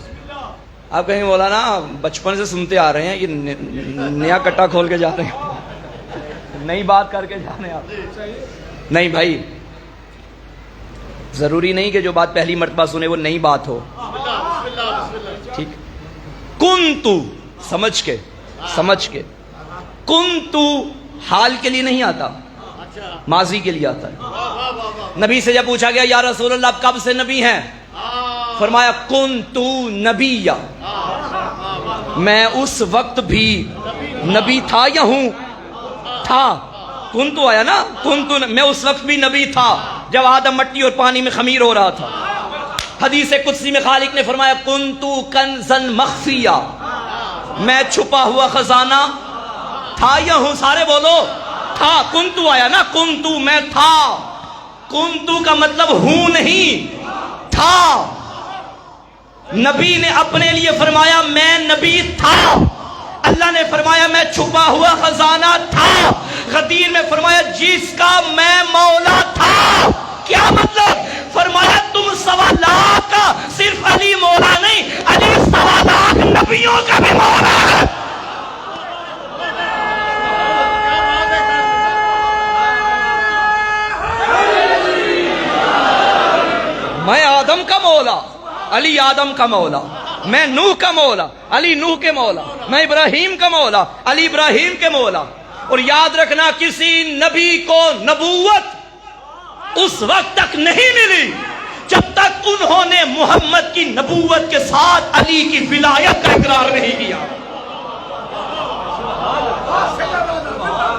[SPEAKER 1] آپ کہیں مولانا بچپن سے سنتے آ رہے ہیں، یہ نیا کٹا کھول کے جا رہے ہیں، نئی بات کر کے جا رہے ہیں آپ۔ نہیں بھائی، ضروری نہیں کہ جو بات پہلی مرتبہ سنے وہ نئی بات ہو، ٹھیک۔ کنتو سمجھ کے، کنتو حال کے لیے نہیں آتا، ماضی کے لیے آتا ہے۔ نبی سے جب پوچھا گیا یا رسول اللہ آپ کب سے نبی ہیں، فرمایا کنتو نبیہ، میں اس وقت بھی نبی تھا یا ہوں؟ تھا. کنتو آیا نا، کنتو، میں اس وقت بھی نبی تھا جب آدم مٹی اور پانی میں خمیر ہو رہا تھا. حدیث قدسی میں خالق نے فرمایا کنتو کنزن مخفیہ، میں چھپا ہوا خزانہ تھا یا ہوں؟ سارے بولو تھا. کنتو آیا نا، کنتو میں تھا. کنتو کا مطلب ہوں نہیں، تھا. نبی نے اپنے لیے فرمایا میں نبی تھا. اللہ نے فرمایا میں چھپا ہوا خزانہ تھا. غدیر میں فرمایا جس کا میں مولا تھا. کیا مطلب؟ فرمایا تم 1.25 لاکھ کا صرف علی مولا نہیں، علی 1.25 لاکھ نبیوں کا بھی مولا ہے. میں آدم کا مولا، علی آدم کا مولا. میں نوح کا مولا، علی نوح کے مولا. میں ابراہیم کا مولا، علی ابراہیم کے مولا. اور یاد رکھنا کسی نبی کو نبوت اس وقت تک نہیں ملی جب تک انہوں نے محمد کی نبوت کے ساتھ علی کی ولایت کا اقرار نہیں کیا.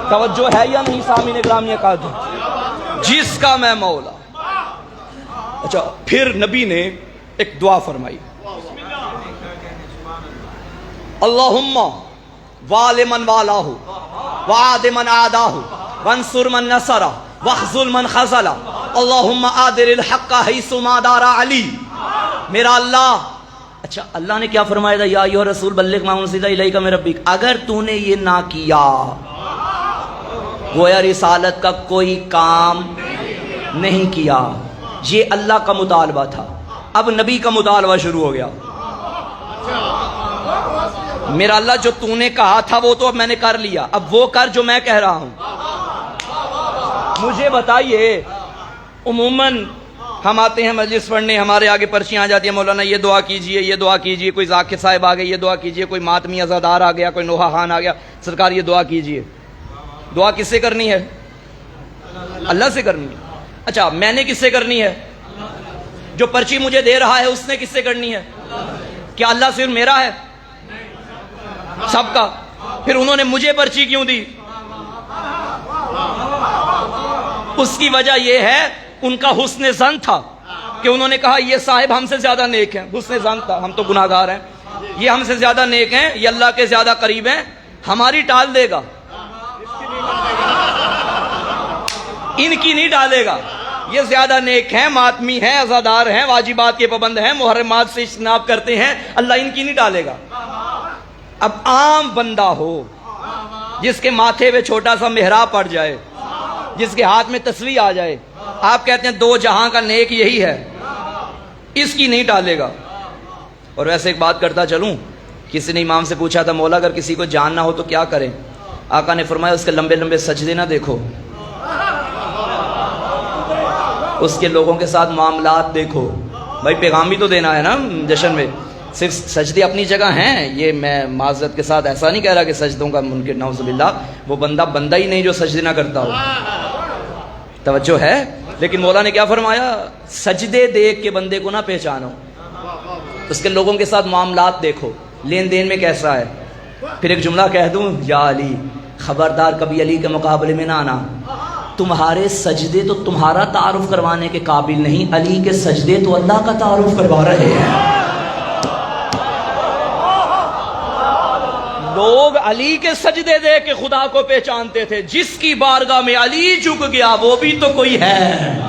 [SPEAKER 1] توجہ ہے یا نہیں سامعین گرامی؟ کا جس کا میں مولا. اچھا، پھر نبی نے ایک دعا فرمائی، اللہم وال من والاہ وعاد من عاداہ وانصر من نصرہ واخذل من خذلہ اللہم آدر الحق حیث ما دار علی. میرا اللہ. اچھا، اللہ نے کیا فرمایا تھا؟ یا ایھا رسول بلغ ما انزل الیک من ربک. اگر تو نے یہ نہ کیا گویا رسالت کا کوئی کام نہیں کیا. یہ اللہ کا مطالبہ تھا. اب نبی کا مطالبہ شروع ہو گیا. میرا اللہ جو تو نے کہا تھا وہ تو اب میں نے کر لیا، اب وہ کر جو میں کہہ رہا ہوں. مجھے بتائیے، عموماً ہم آتے ہیں مجلس پڑھنے، ہمارے آگے پرچیاں آ جاتی ہیں، مولانا یہ دعا کیجئے، یہ دعا کیجئے. کوئی ذاکر صاحب آ گئے، یہ دعا کیجئے. کوئی ماتمی عزادار آ گیا، کوئی نوحہ خان آ گیا، سرکار یہ دعا کیجئے. دعا کس سے کرنی ہے؟ اللہ سے کرنی ہے. اچھا، میں نے کس سے کرنی ہے؟ جو پرچی مجھے دے رہا ہے اس نے کس سے کرنی ہے؟ کیا اللہ صرف میرا ہے؟ سب کا. پھر انہوں نے مجھے پرچی کیوں دی؟ اس کی وجہ یہ ہے ان کا حسن ظن تھا کہ انہوں نے کہا یہ صاحب ہم سے زیادہ نیک ہیں. حسن ظن تھا، ہم تو گناہگار ہیں، یہ ہم سے زیادہ نیک ہیں، یہ اللہ کے زیادہ قریب ہیں، ہماری ٹال دے گا، ان کی نہیں ڈالے گا. یہ زیادہ نیک ہیں، ماتمی ہیں، عزادار ہیں، واجبات کے پابند ہیں، محرمات سے اجتناب کرتے ہیں، اللہ ان کی نہیں ڈالے گا. اب عام بندہ ہو جس کے ماتھے پہ چھوٹا سا محراب پڑ جائے، جس کے ہاتھ میں تسبیح آ جائے، آپ کہتے ہیں 2 جہاں کا نیک یہی ہے، اس کی نہیں ڈالے گا. اور ویسے ایک بات کرتا چلوں، کسی نے امام سے پوچھا تھا مولا اگر کسی کو جاننا ہو تو کیا کریں؟ آقا نے فرمایا اس کے لمبے لمبے سجدے نہ دیکھو، اس کے لوگوں کے ساتھ معاملات دیکھو. بھائی پیغام بھی تو دینا ہے نا جشن میں. صرف سجدے اپنی جگہ ہیں، یہ میں معذرت کے ساتھ ایسا نہیں کہہ رہا کہ سجدوں کا منکر نعوذ باللہ، وہ بندہ ہی نہیں جو سجدے نہ کرتا ہو. توجہ ہے. لیکن مولا نے کیا فرمایا؟ سجدے دیکھ کے بندے کو نہ پہچانو، اس کے لوگوں کے ساتھ معاملات دیکھو، لین دین میں کیسا ہے. پھر ایک جملہ کہہ دوں، یا علی خبردار کبھی علی کے مقابلے میں نہ آنا. تمہارے سجدے تو تمہارا تعارف کروانے کے قابل نہیں، علی کے سجدے تو اللہ کا تعارف کروا رہے ہیں. لوگ علی کے سجدے دے کے خدا کو پہچانتے تھے. جس کی بارگاہ میں علی جھک گیا وہ بھی تو کوئی ہے،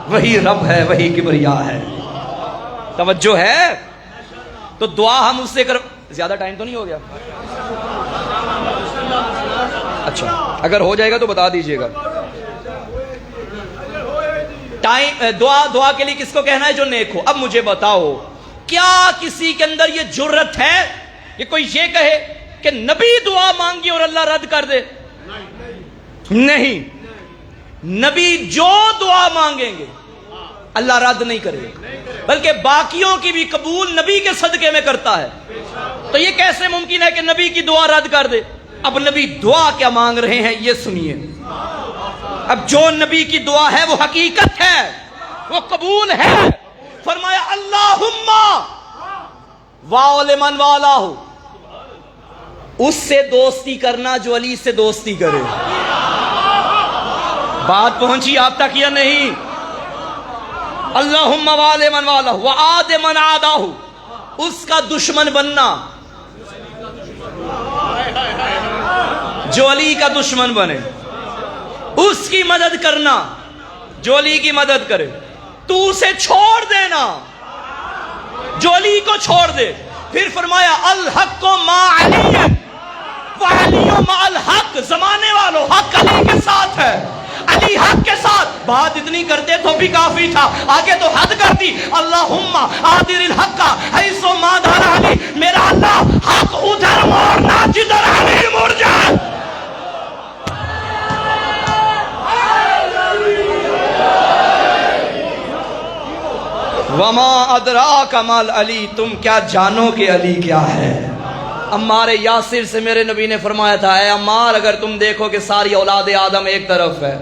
[SPEAKER 1] وہی رب ہے، وہی کبریا ہے. توجہ ہے. تو دعا ہم اس سے زیادہ ٹائم تو نہیں ہو گیا؟ اچھا، اگر ہو جائے گا تو بتا دیجئے گا. دعا کے لیے کس کو کہنا ہے؟ جو نیک ہو. اب مجھے بتاؤ، کیا کسی کے اندر یہ جرت ہے کہ کوئی یہ کہے کہ نبی دعا مانگی اور اللہ رد کر دے؟ نہیں. نبی جو دعا مانگیں گے اللہ رد نہیں کرے گا، بلکہ باقیوں کی بھی قبول نبی کے صدقے میں کرتا ہے. تو یہ کیسے ممکن ہے کہ نبی کی دعا رد کر دے؟ اب نبی دعا کیا مانگ رہے ہیں یہ سنیے. اب جو نبی کی دعا ہے وہ حقیقت ہے، وہ قبول ہے. فرمایا اللہم وَلِمَنْ وَالَاهُ اس سے دوستی کرنا جو علی سے دوستی کرے. بات پہنچی آپ تک یا نہیں؟ اللہم والے من والہ وعاد من عادہ، اس کا دشمن بننا جو علی کا دشمن بنے، اس کی مدد کرنا جو علی کی مدد کرے، تو اسے چھوڑ دینا جو علی کو چھوڑ دے. پھر فرمایا الحق مع علی وعلی مع الحق، زمانے والوں حق علی کے ساتھ ہے، علی حق کے ساتھ. بات اتنی کرتے تو بھی کافی تھا، آگے تو حد کر دی. اللہم آدر الحق حیث ما دار علی، میرا اللہ حق ادھر موڑنا جدھر علی مڑ جائے. وما ادراک مال علی، تم کیا جانو کہ علی کیا ہے. عمار یاسر سے میرے نبی نے فرمایا تھا، اے عمار اگر تم دیکھو کہ ساری اولاد آدم ایک طرف ہے،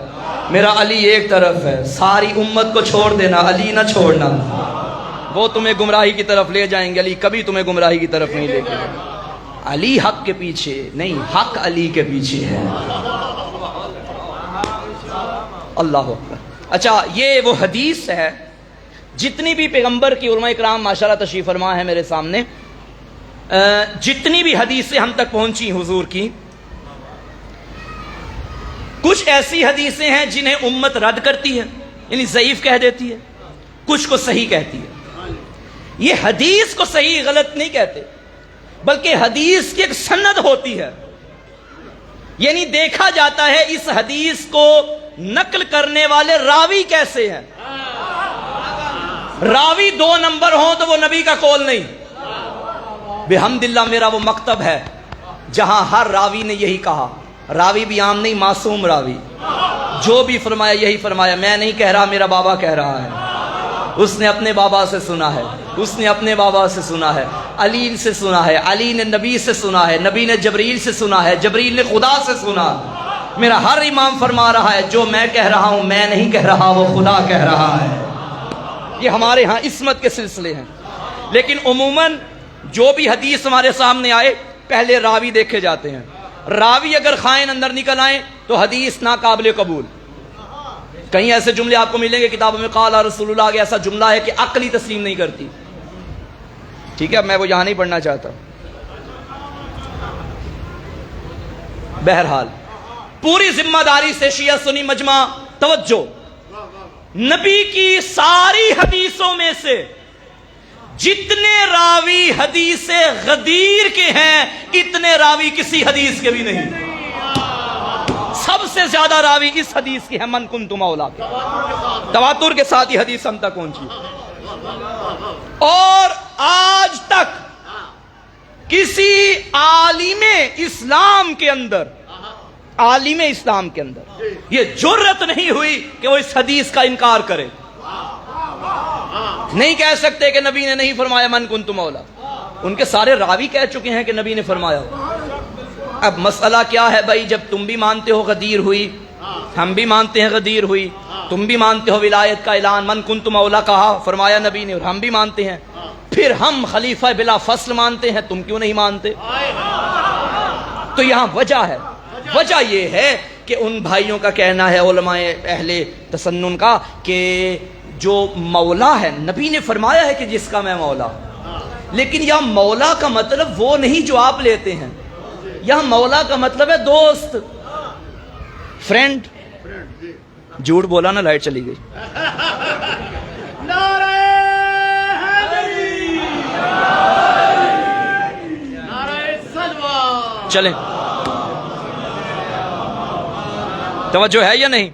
[SPEAKER 1] میرا علی ایک طرف ہے، ساری امت کو چھوڑ دینا، علی نہ چھوڑنا. وہ تمہیں گمراہی کی طرف لے جائیں گے، علی کبھی تمہیں گمراہی کی طرف نہیں لے کے جائیں گے. علی حق کے پیچھے نہیں، حق علی کے پیچھے ہے. اللہ اکبر. اچھا، یہ وہ حدیث ہے جتنی بھی پیغمبر کی، علماء اکرام ماشاءاللہ تشریف فرما ہے میرے سامنے، جتنی بھی حدیثیں ہم تک پہنچی حضور کی، کچھ ایسی حدیثیں ہیں جنہیں امت رد کرتی ہے، یعنی ضعیف کہہ دیتی ہے، کچھ کو صحیح کہتی ہے. یہ حدیث کو صحیح غلط نہیں کہتے، بلکہ حدیث کی ایک سند ہوتی ہے، یعنی دیکھا جاتا ہے اس حدیث کو نقل کرنے والے راوی کیسے ہیں. راوی 2 نمبر ہوں تو وہ نبی کا قول نہیں. بحمداللہ میرا وہ مکتب ہے جہاں ہر راوی نے یہی کہا. راوی بھی عام نہیں، معصوم راوی، جو بھی فرمایا یہی فرمایا. میں نہیں کہہ رہا، میرا بابا کہہ رہا ہے. اس نے اپنے بابا سے سنا ہے، اس نے اپنے بابا سے سنا ہے، علی سے سنا ہے، علی نے نبی سے سنا ہے، نبی نے جبریل سے سنا ہے، جبریل نے خدا سے سنا. میرا ہر امام فرما رہا ہے جو میں کہہ رہا ہوں میں نہیں کہہ رہا، وہ خدا کہہ رہا ہے. یہ ہمارے ہاں عصمت کے سلسلے ہیں. لیکن عموماً جو بھی حدیث ہمارے سامنے آئے پہلے راوی دیکھے جاتے ہیں. راوی اگر خائن اندر نکل آئیں تو حدیث ناقابل قبول. کہیں ایسے جملے آپ کو ملیں گے کتابوں میں، قال رسول اللہ کے ایسا جملہ ہے کہ عقل ہی تسلیم نہیں کرتی. ٹھیک ہے، میں وہ یہاں نہیں پڑھنا چاہتا. بہرحال پوری ذمہ داری سے شیعہ سنی مجمع توجہ، نبی کی ساری حدیثوں میں سے جتنے راوی حدیث غدیر کے ہیں اتنے راوی کسی حدیث کے بھی نہیں. سب سے زیادہ راوی اس حدیث کی ہے من کنت مولا کے. تواتر کے ساتھ یہ حدیث ہم تک پہنچی. اور آج تک کسی عالم اسلام کے اندر یہ جرت نہیں ہوئی کہ وہ اس حدیث کا انکار کرے. نہیں کہہ سکتے کہ نبی نے نہیں فرمایا من کنت مولا. ان کے سارے راوی کہہ چکے ہیں کہ نبی نے فرمایا. اب مسئلہ کیا ہے بھائی، جب تم بھی مانتے ہو غدیر ہوئی، ہم بھی مانتے ہیں غدیر ہوئی، تم بھی مانتے ہو ولایت کا اعلان من کنت مولا کہا فرمایا نبی نے، اور ہم بھی مانتے ہیں، پھر ہم خلیفہ بلا فصل مانتے ہیں، تم کیوں نہیں مانتے؟ تو یہاں وجہ ہے. وجہ یہ ہے کہ ان بھائیوں کا کہنا ہے، علماء اہل تسنن کا، کہ جو مولا ہے نبی نے فرمایا ہے کہ جس کا میں مولا. لیکن یہاں مولا کا مطلب وہ نہیں جو آپ لیتے ہیں. یہاں مولا کا مطلب ہے دوست، فرینڈ. جھوٹ بولا نا، لائٹ چلی گئی. چلیں، توجہ ہے یا نہیں؟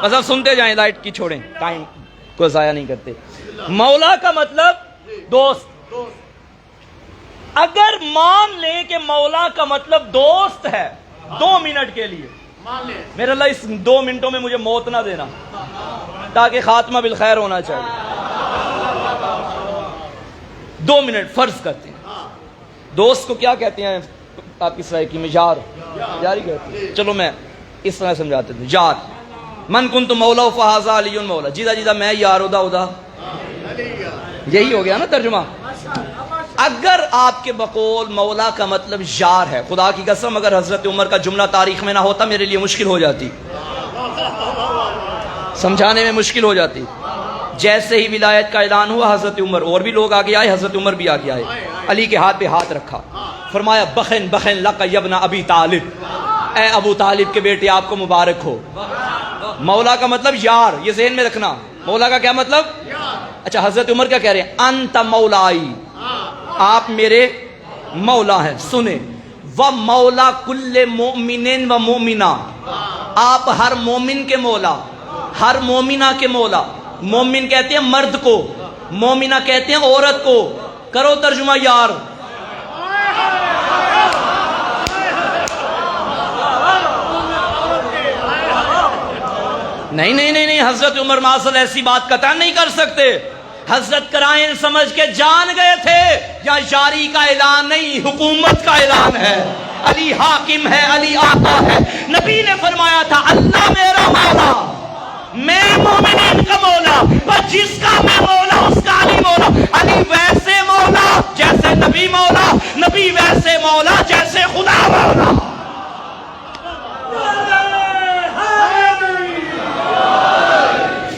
[SPEAKER 1] بس اب سنتے جائیں، لائٹ کی چھوڑیں، ٹائم کو ضائع نہیں کرتے. مولا کا مطلب دوست. اگر مان لیں کہ مولا کا مطلب دوست ہے 2 منٹ کے لیے، میرے اللہ اس 2 منٹوں میں مجھے موت نہ دینا تاکہ خاتمہ بالخیر ہونا چاہیے. 2 منٹ فرض کرتے ہیں. دوست کو کیا کہتے ہیں آپ کی سرائکی میں؟ یار، یاری کہتے ہیں. چلو میں اس طرح سمجھاتے ہیں. یار من کنت مولا فہذا علی مولا. جیدہ میں یار ادا یہی ہو گیا نا ترجمہ. اگر آپ کے بقول مولا کا مطلب یار ہے، خدا کی قسم اگر حضرت عمر کا جملہ تاریخ میں نہ ہوتا میرے لیے مشکل ہو جاتی، سمجھانے میں مشکل ہو جاتی۔ جیسے ہی ولایت کا اعلان ہوا حضرت عمر، اور بھی لوگ آگے آئے، حضرت عمر بھی آگے آئے، علی کے ہاتھ پہ ہاتھ رکھا، فرمایا بخن بخن لک یبن ابی طالب، اے ابو طالب کے بیٹے آپ کو مبارک ہو۔ مولا کا مطلب یار، یہ ذہن میں رکھنا، مولا کا کیا مطلب؟ اچھا حضرت عمر کیا کہہ رہے ہیں؟ انت مولائی، آپ میرے مولا ہیں۔ سنیں، و مولا کل مومن و مومنہ، آپ ہر مومن کے مولا، ہر مومنہ کے مولا۔ مومن کہتے ہیں مرد کو، مومنہ کہتے ہیں عورت کو۔ کرو ترجمہ یار۔ نہیں حضرت عمر معاصل ایسی بات قطعا نہیں کر سکتے۔ حضرت کرائن سمجھ کے جان گئے تھے یا یاری کا اعلان نہیں، حکومت کا اعلان ہے۔ علی حاکم ہے، علی آقا ہے۔ نبی نے فرمایا تھا اللہ میرا مولا، میں مومنین کا مولا، پر جس کا میں مولا اس کا علی مولا۔ علی ویسے مولا جیسے نبی مولا، نبی ویسے مولا جیسے خدا مولا۔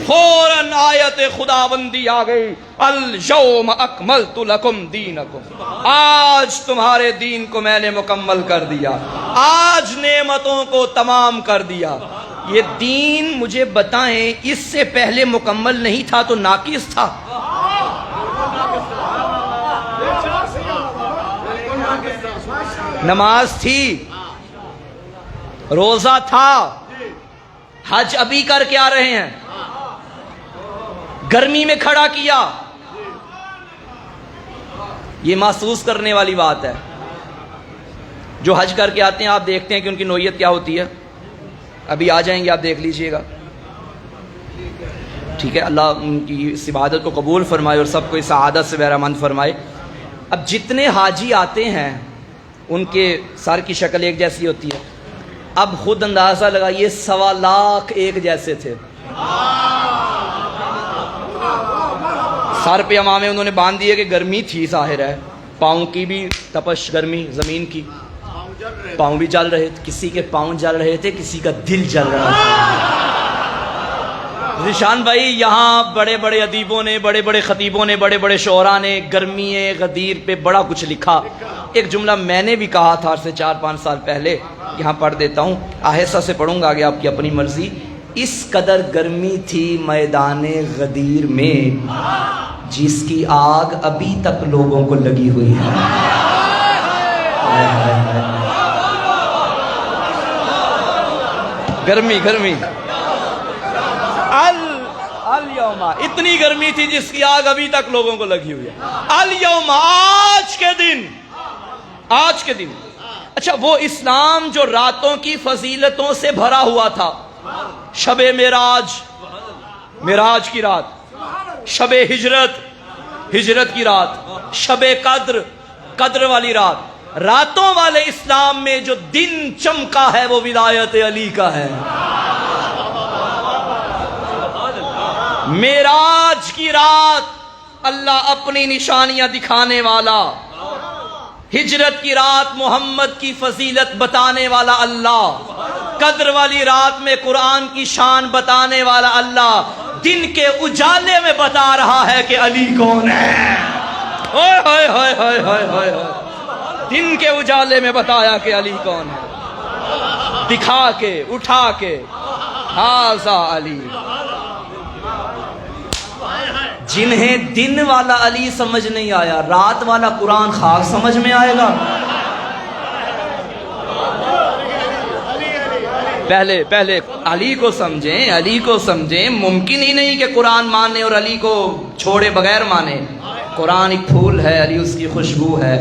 [SPEAKER 1] فوراً آیت خداوندی آ گئی، الیوم اکملت لکم دینکم، آج تمہارے دین کو میں نے مکمل کر دیا، آج نعمتوں کو تمام کر دیا۔ یہ دین مجھے بتائیں اس سے پہلے مکمل نہیں تھا تو ناقص تھا؟ نماز تھی، روزہ تھا، حج ابھی کر کے آ رہے ہیں، گرمی میں کھڑا کیا۔ یہ محسوس کرنے والی بات ہے۔ جو حج کر کے آتے ہیں آپ دیکھتے ہیں کہ ان کی نوعیت کیا ہوتی ہے، ابھی آ جائیں گے آپ دیکھ لیجئے گا، ٹھیک ہے؟ اللہ ان کی اس عبادت کو قبول فرمائے اور سب کو اس سعادت سے بہرہ مند فرمائے۔ اب جتنے حاجی آتے ہیں ان کے سر کی شکل ایک جیسی ہوتی ہے، اب خود اندازہ لگائیے 1.25 لاکھ ایک جیسے تھے۔ سر پہ امامے انہوں نے باندھ دیے کہ گرمی تھی ظاہر ہے، پاؤں کی بھی تپش، گرمی زمین کی، پاؤں بھی جل رہے تھے، کسی کے پاؤں جل رہے تھے، کسی کا دل جل رہا تھا۔ ذیشان بھائی، یہاں بڑے بڑے ادیبوں نے، بڑے بڑے خطیبوں نے، بڑے بڑے شعراء نے گرمی غدیر پہ بڑا کچھ لکھا۔ ایک جملہ میں نے بھی کہا تھا سے 4-5 سال پہلے، یہاں پڑھ دیتا ہوں، آہستہ سے پڑھوں گا، آگے آپ کی اپنی مرضی۔ اس قدر گرمی تھی میدان غدیر میں جس کی آگ ابھی تک لوگوں کو لگی ہوئی ہے۔ گرمی الیوم، اتنی گرمی تھی جس کی آگ ابھی تک لوگوں کو لگی ہوئی ہے۔ الیوم، آج کے دن۔ اچھا، وہ اسلام جو راتوں کی فضیلتوں سے بھرا ہوا تھا، شب معراج کی رات، شب ہجرت کی رات، شب قدر والی رات، راتوں والے اسلام میں جو دن چمکا ہے وہ ولایت علی کا ہے۔ معراج کی رات اللہ اپنی نشانیاں دکھانے والا، ہجرت کی رات محمد کی فضیلت بتانے والا اللہ، قدر والی رات میں قرآن کی شان بتانے والا اللہ، دن کے اجالے میں بتا رہا ہے کہ علی کون ہے۔ دن کے اجالے میں بتایا کہ علی کون ہے، دکھا کے اٹھا کے، ہاذا علی۔ جنہیں دن والا علی سمجھ نہیں آیا، رات والا قرآن خاک سمجھ میں آئے گا؟ پہلے علی کو سمجھیں، ممکن ہی نہیں کہ قرآن مانے اور علی کو چھوڑے بغیر مانے۔ قرآن ایک پھول ہے، علی اس کی خوشبو ہے۔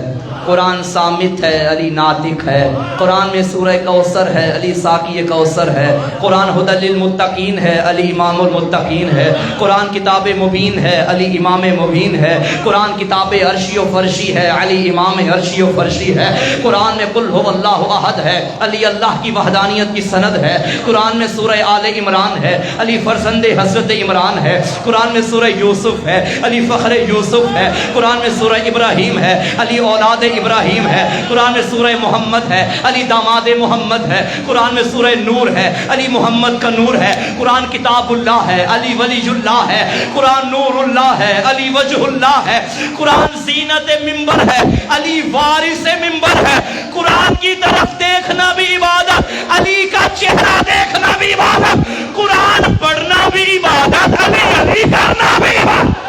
[SPEAKER 1] قرآن سامت ہے، علی ناطق ہے۔ قرآن میں سورہ کوثر ہے، علی ساقی کوثر ہے۔ قرآن ہدی للمتقین ہے، علی امام المتقین ہے۔ قرآن کتاب مبین ہے، علی امام مبین ہے۔ قرآن کتاب عرشی و فرشی ہے، علی امام عرشی و فرشی ہے۔ قرآن میں قل هو اللہ احد ہے، علی اللہ کی وحدانیت کی سند ہے۔ قرآن میں سورہ آل عمران ہے، علی فرزند حضرت عمران ہے۔ قرآن میں سورہ یوسف ہے، علی فخر یوسف ہے۔ قرآن میں سورہ ابراہیم ہے، علی اولاد ابراہیم ہے۔ قرآن میں سورہ محمد ہے، علی داماد محمد ہے۔ قرآن میں سورہ نور ہے، علی محمد کا نور ہے۔ قرآن کتاب اللہ ہے، علی ولی اللہ ہے۔ قرآن نور اللہ ہے، علی وجہ اللہ ہے۔ قرآن زینت منبر ہے، علی وارث منبر ہے۔ قرآن کی طرف دیکھنا بھی عبادت، علی کا چہرہ دیکھنا بھی عبادت۔ قرآن پڑھنا بھی عبادت، علی کرنا بھی عبادت۔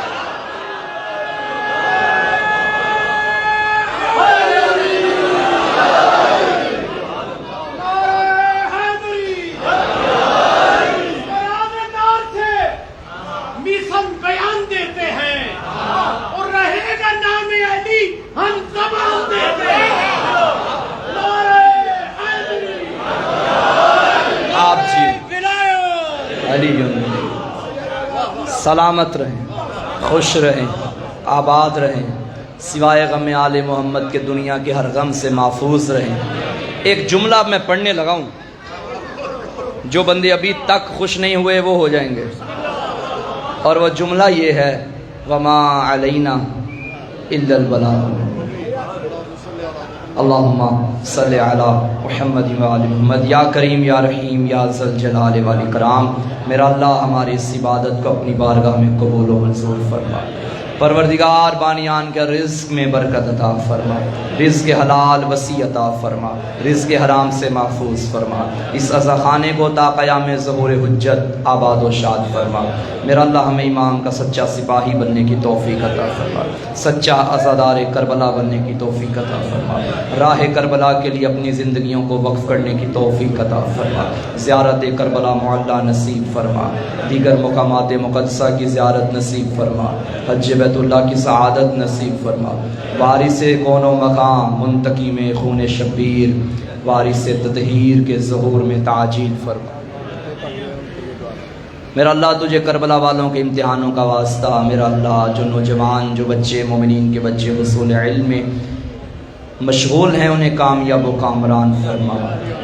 [SPEAKER 1] سلامت رہیں، خوش رہیں، آباد رہیں، سوائے غم آل محمد کے دنیا کے ہر غم سے محفوظ رہیں۔ ایک جملہ میں پڑھنے لگا ہوں، جو بندے ابھی تک خوش نہیں ہوئے وہ ہو جائیں گے، اور وہ جملہ یہ ہے وما علینا الا البلاغ۔ اللہم صلی علی محمد وآل محمد۔ یا کریم یا رحیم یا ذل جلال والاکرام، میرا اللہ ہماری اس عبادت کو اپنی بارگاہ میں قبول و منظور فرما۔ پروردگار بانیان کے رزق میں برکت عطا فرما، رزق حلال وسیع عطا فرما، رزق حرام سے محفوظ فرما۔ اس عزا خانے کو تا قیام ظہور حجت آباد و شاد فرما۔ میرا اللہ ہمیں امام کا سچا سپاہی بننے کی توفیق عطا فرما، سچا عزادار کربلا بننے کی توفیق عطا فرما، راہ کربلا کے لیے اپنی زندگیوں کو وقف کرنے کی توفیق عطا فرما، زیارت کربلا معلیٰ نصیب فرما، دیگر مقامات مقدسہ کی زیارت نصیب فرما، حج بیت اللہ کی سعادت نصیب فرما، وارث کون و مقام منتقی میں خون شبیر، وارث تطہیر کے ظہور میں تعجیل فرما۔ میرا اللہ تجھے کربلا والوں کے امتحانوں کا واسطہ، میرا اللہ جو نوجوان جو بچے مومنین کے بچے حصول علم میں مشغول ہیں انہیں کامیاب و کامران فرما،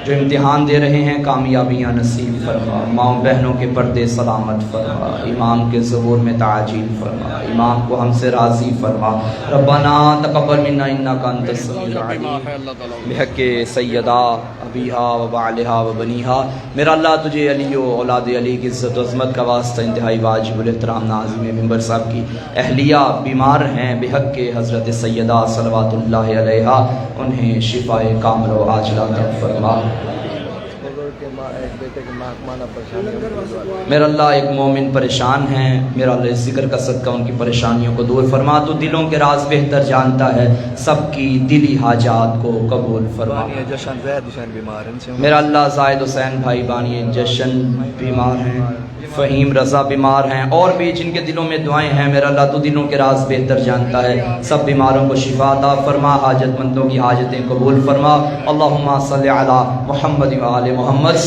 [SPEAKER 1] جو امتحان دے رہے ہیں کامیابیاں نصیب فرما، ماں بہنوں کے پردے سلامت فرما، امام کے ظہور میں تعجیل فرما، امام کو ہم سے راضی فرما۔ ربنا تقبل منا انک انت السمیع العلیم بحق سیدہ ابیہا و بعلہا و بنیہا۔ میرا اللہ تجھے علی و اولاد علی کی عزت و عظمت کا واسطہ انتہائی واجب الاحترام ناظم ممبر صاحب کی اہلیہ بیمار ہیں بحق حضرت سیدہ صلوات اللہ علیہا، انہیں شفائے کامل و عاجلہ عطا فرما۔ میرا اللہ ایک مومن پریشان ہیں، میرا اللہ ذکر کا صدقہ ان کی پریشانیوں کو دور فرما، تو دلوں کے راز بہتر جانتا ہے، سب کی دلی حاجات کو قبول فرما۔ میرا اللہ زائد حسین بھائی بانی جشن بیمار ہیں، فہیم رضا بیمار ہیں، اور بھی جن کے دلوں میں دعائیں ہیں، میرا اللہ تو دلوں کے راز بہتر جانتا ہے، سب بیماروں کو شفا عطا فرما، حاجت مندوں کی حاجتیں قبول فرما۔ اللہم صلی علی محمد و آل محمد۔